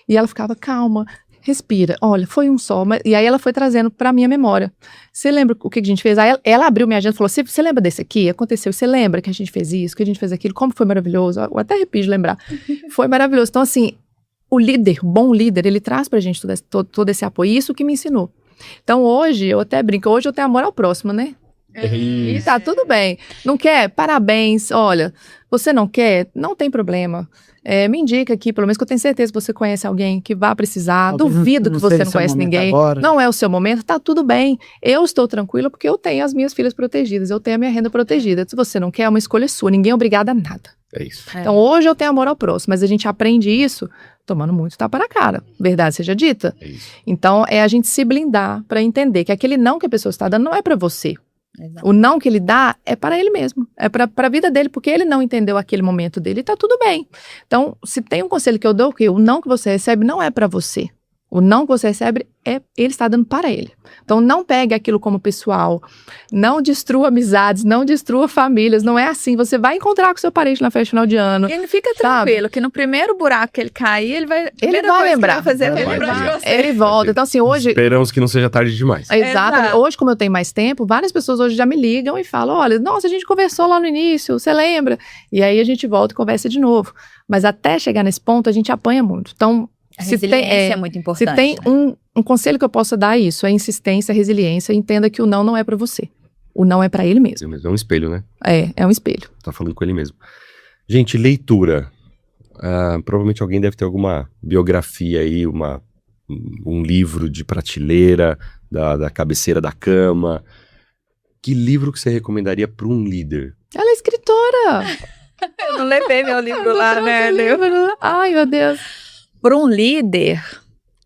E ela ficava, calma, respira. Olha, foi um só. E aí ela foi trazendo pra minha memória. Você lembra o que a gente fez? Aí ela abriu minha agenda e falou, você lembra desse aqui? Aconteceu, você lembra que a gente fez isso, que a gente fez aquilo? Como foi maravilhoso? Eu até arrepio de lembrar. Foi maravilhoso. Então, assim, o líder, bom líder, ele traz pra gente todo esse apoio. Isso que me ensinou. Então, hoje, eu até brinco, hoje eu tenho amor ao próximo, né? E tá tudo bem. Não quer? Parabéns. Olha, você não quer? Não tem problema. Me indica aqui, pelo menos que eu tenho certeza que você conhece alguém que vai precisar. Talvez Duvido que você seja não seu conhece momento ninguém. agora. Não é o seu momento, tá tudo bem. Eu estou tranquila porque eu tenho as minhas filhas protegidas, eu tenho a minha renda protegida. Se você não quer, é uma escolha sua. Ninguém é obrigado a nada. É isso. Então, hoje eu tenho amor ao próximo, mas a gente aprende isso tomando muito tapa na cara. Verdade seja dita. É isso. Então, é a gente se blindar para entender que aquele não que a pessoa está dando não é para você. Exato. O não que ele dá é para ele mesmo, é para a vida dele, porque ele não entendeu aquele momento dele e tá tudo bem. Então, se tem um conselho que eu dou, que o não que você recebe não é para você. O não que você recebe, ele está dando para ele. Então, não pegue aquilo como pessoal, não destrua amizades, não destrua famílias, não é assim. Você vai encontrar com seu parente na festa final de ano. E ele fica tranquilo, que no primeiro buraco que ele cair, ele vai... primeira vai coisa que lembrar. Ele vai fazer, Vai ele lembrar de lembrar. você. Ele volta. Então, assim, hoje... Esperamos que não seja tarde demais. Exatamente. Exato. Hoje, como eu tenho mais tempo, várias pessoas hoje já me ligam e falam, olha, nossa, a gente conversou lá no início, você lembra? E aí a gente volta e conversa de novo. Mas até chegar nesse ponto, a gente apanha muito. Então, A se resiliência tem, é muito importante. se tem né? um conselho que eu possa dar é isso, é insistência, resiliência, entenda que o não é pra você. O não é pra ele mesmo. É um espelho, né? É um espelho. Tá falando com ele mesmo. Gente, leitura. Provavelmente alguém deve ter alguma biografia aí, um livro de prateleira, da cabeceira da cama. Que livro que você recomendaria para um líder? Ela é escritora. Eu não levei meu livro lá, né? Ai, meu Deus. Para um líder,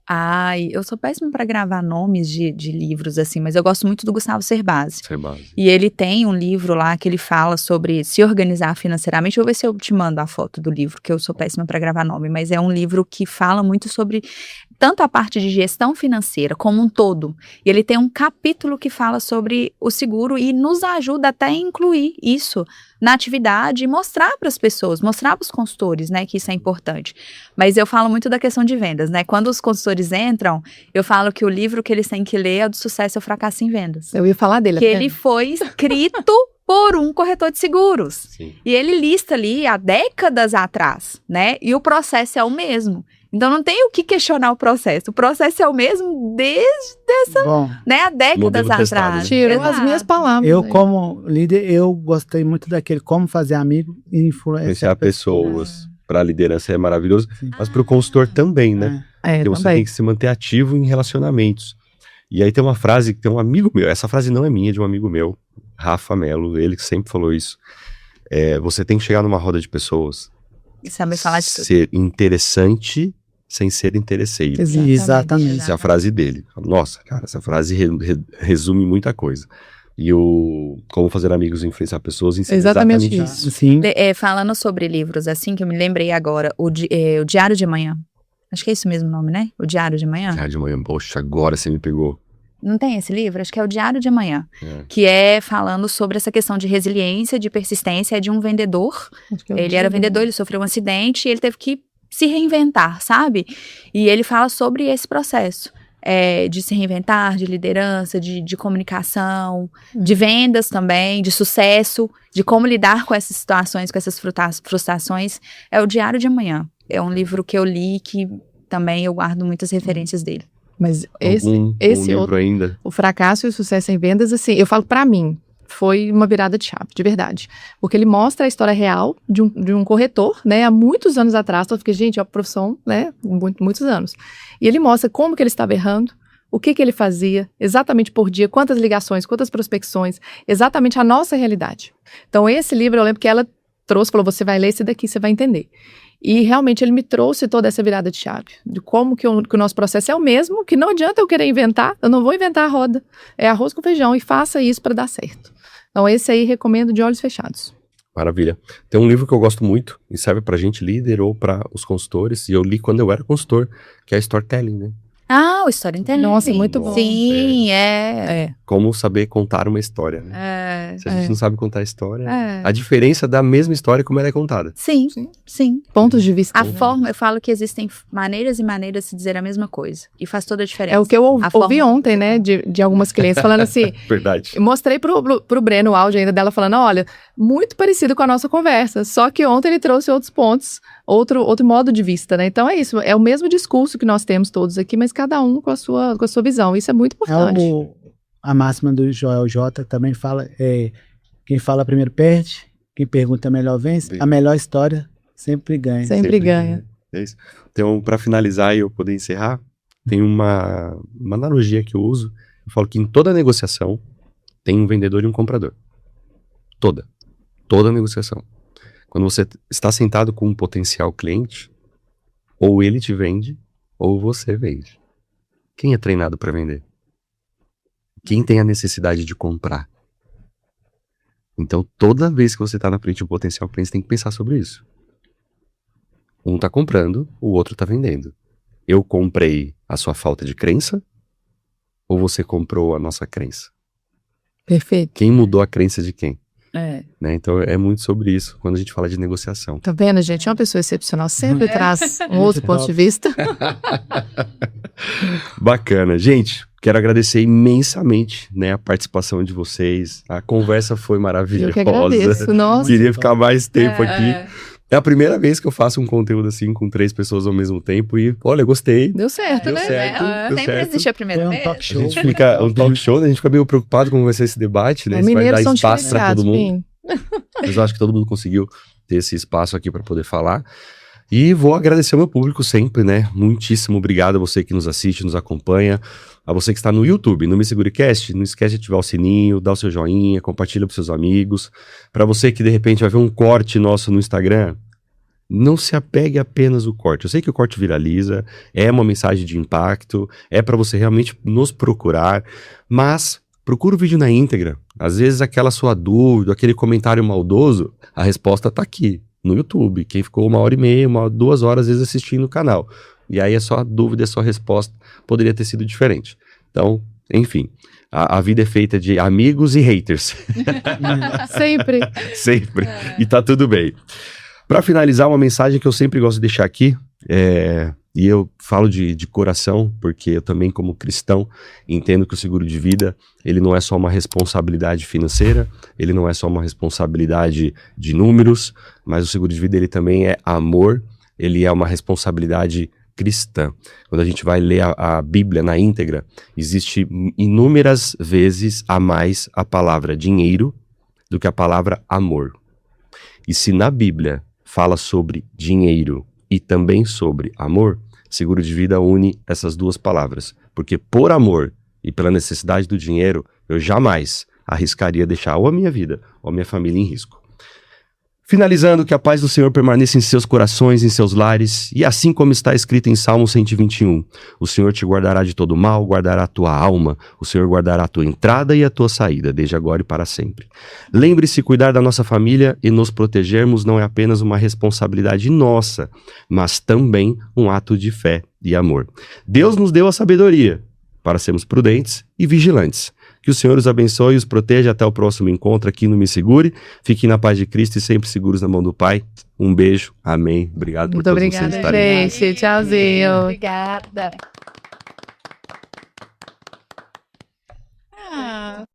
Ai, eu sou péssima para gravar nomes de livros, assim, mas eu gosto muito do Gustavo Cerbasi. Cerbasi. E ele tem um livro lá que ele fala sobre se organizar financeiramente. Vou ver se eu te mando a foto do livro, que eu sou péssima para gravar nome, mas é um livro que fala muito sobre tanto a parte de gestão financeira como um todo. E ele tem um capítulo que fala sobre o seguro e nos ajuda até a incluir isso na atividade e mostrar para as pessoas, mostrar para os consultores, né, que isso é importante. Mas eu falo muito da questão de vendas, né? Quando os consultores entram, eu falo que o livro que eles têm que ler é o do Sucesso e o Fracasso em Vendas. Eu ia falar dele. Que até. ele foi escrito por um corretor de seguros. Sim. E ele lista ali há décadas atrás, né? E o processo é o mesmo. Então não tem o que questionar o processo. O processo é o mesmo desde, Bom, né, há décadas Modelo testado, atrás. né? Tirou Exato. as minhas palavras. eu aí. como líder, eu gostei muito daquele como fazer amigo e Influenciar pessoas para a liderança é maravilhoso, Sim. mas para o consultor também, né? Porque você também. tem que se manter ativo em relacionamentos. E aí tem uma frase que tem um amigo meu, essa frase não é minha, é de um amigo meu, Rafa Melo, ele que sempre falou isso. Você tem que chegar numa roda de pessoas, E saber falar de tudo. ser interessante sem ser interesseiro. Exatamente. Essa é a frase dele. Nossa, cara, essa frase resume muita coisa. E o Como Fazer Amigos e Influenciar Pessoas ensina Exatamente exatamente isso. Sim. Falando sobre livros, assim, que eu me lembrei agora, o Diário de Amanhã. Acho que é isso mesmo o nome, né? O Diário de Amanhã. Ah, de manhã, poxa, agora você me pegou. Não tem esse livro? Acho que é o Diário de Amanhã. É. Que é falando sobre essa questão de resiliência, de persistência, de um vendedor. Acho que eu Ele era vendedor, ele sofreu um acidente e ele teve que se reinventar, sabe? E ele fala sobre esse processo. De se reinventar, de liderança, de comunicação, de vendas também, de sucesso, de como lidar com essas situações, com essas frustrações. É o Diário de Amanhã. É um livro que eu li que também eu guardo muitas referências dele. Mas Um esse livro outro, ainda. o fracasso e o sucesso em vendas, assim, eu falo pra mim, foi uma virada de chave, de verdade. Porque ele mostra a história real de um corretor, né, há muitos anos atrás. Então eu fiquei, gente, é uma profissão, né, muitos anos. E ele mostra como que ele estava errando, o que ele fazia, exatamente por dia, quantas ligações, quantas prospecções, exatamente a nossa realidade. Então esse livro, eu lembro que ela trouxe, falou, você vai ler esse daqui, você vai entender. E realmente ele me trouxe toda essa virada de chave, de como que o nosso processo é o mesmo, que não adianta eu querer inventar, eu não vou inventar a roda, é arroz com feijão e faça isso para dar certo. Então esse aí recomendo de olhos fechados. Maravilha. Tem um livro que eu gosto muito e serve pra gente líder ou pra os consultores, e eu li quando eu era consultor, que é Storytelling, né? Ah, o Storytelling. Nossa, muito bom. Sim, é. Como saber contar uma história, né? Se a gente não sabe contar a história, É. a diferença da mesma história como ela é contada. Sim, sim. Pontos de vista. A né? forma, eu falo que existem maneiras e maneiras de se dizer a mesma coisa. E faz toda a diferença. É o que eu A ouvi forma- ontem, né, de algumas clientes falando assim, Verdade. eu mostrei pro Breno o áudio ainda dela falando, olha, muito parecido com a nossa conversa, só que ontem ele trouxe outros pontos, outro modo de vista, né? Então é isso, é o mesmo discurso que nós temos todos aqui, mas cada um com a sua visão. Isso é muito importante. A máxima do Joel J também fala, quem fala primeiro perde, quem pergunta melhor vence, a melhor história sempre ganha. Sempre ganha. É isso. Então, para finalizar e eu poder encerrar, tem uma analogia que eu uso. Eu falo que em toda negociação tem um vendedor e um comprador. Toda negociação. Quando você está sentado com um potencial cliente, ou ele te vende, ou você vende. Quem é treinado para vender? Quem tem a necessidade de comprar? Então, toda vez que você está na frente de um potencial cliente, você tem que pensar sobre isso. Um está comprando, o outro está vendendo. Eu comprei a sua falta de crença, ou você comprou a nossa crença? Perfeito. Quem mudou a crença de quem? É. Então, é muito sobre isso quando a gente fala de negociação. Tá vendo, gente? É uma pessoa excepcional, sempre traz um outro ponto de vista. Bacana. Gente, quero agradecer imensamente, né, a participação de vocês. A conversa foi maravilhosa. Eu que agradeço. Nossa. Queria ficar mais tempo aqui. É a primeira vez que eu faço um conteúdo assim com 3 pessoas ao mesmo tempo e, olha, gostei. Deu certo, Deu né? certo. Deu Sempre certo. existe a primeira Foi um vez. talk A show. gente fica, um talk show, né? A gente fica meio preocupado como vai ser esse debate, né? Os Se vai mineiros dar são espaço para diferenciados, todo mundo. Pim. Mas eu acho que todo mundo conseguiu ter esse espaço aqui para poder falar. E vou agradecer ao meu público sempre, né? Muitíssimo obrigado a você que nos assiste, nos acompanha. A você que está no YouTube, no Me Segure Cast, não esquece de ativar o sininho, dar o seu joinha, compartilha para seus amigos. Para você que de repente vai ver um corte nosso no Instagram, Não se apegue apenas ao corte. Eu sei que o corte viraliza, é uma mensagem de impacto, é para você realmente nos procurar, mas procura o vídeo na íntegra. Às vezes aquela sua dúvida, aquele comentário maldoso, a resposta tá aqui, no YouTube. Quem ficou 1h30, 2 horas, às vezes assistindo o canal. E aí a sua dúvida, a sua resposta poderia ter sido diferente. Então, enfim, a vida é feita de amigos e haters. Sempre. Sempre. E tá tudo bem. Para finalizar, uma mensagem que eu sempre gosto de deixar aqui, e eu falo de coração, porque eu também, como cristão, entendo que o seguro de vida, ele não é só uma responsabilidade financeira, ele não é só uma responsabilidade de números, mas o seguro de vida, ele também é amor, ele é uma responsabilidade cristã. Quando a gente vai ler a Bíblia na íntegra, existe inúmeras vezes a mais a palavra dinheiro do que a palavra amor. E se na Bíblia fala sobre dinheiro e também sobre amor, seguro de vida une essas duas palavras. Porque por amor e pela necessidade do dinheiro, eu jamais arriscaria deixar ou a minha vida ou a minha família em risco. Finalizando, que a paz do Senhor permaneça em seus corações, em seus lares, e assim como está escrito em Salmo 121, o Senhor te guardará de todo mal, guardará a tua alma, o Senhor guardará a tua entrada e a tua saída, desde agora e para sempre. Lembre-se, cuidar da nossa família e nos protegermos não é apenas uma responsabilidade nossa, mas também um ato de fé e amor. Deus nos deu a sabedoria para sermos prudentes e vigilantes. Que o Senhor os abençoe e os proteja. Até o próximo encontro aqui no Me Segure. Fiquem na paz de Cristo e sempre seguros na mão do Pai. Um beijo. Amém. Obrigado por Muito todos obrigada, vocês estarem aqui. gente. Tchauzinho. Obrigada.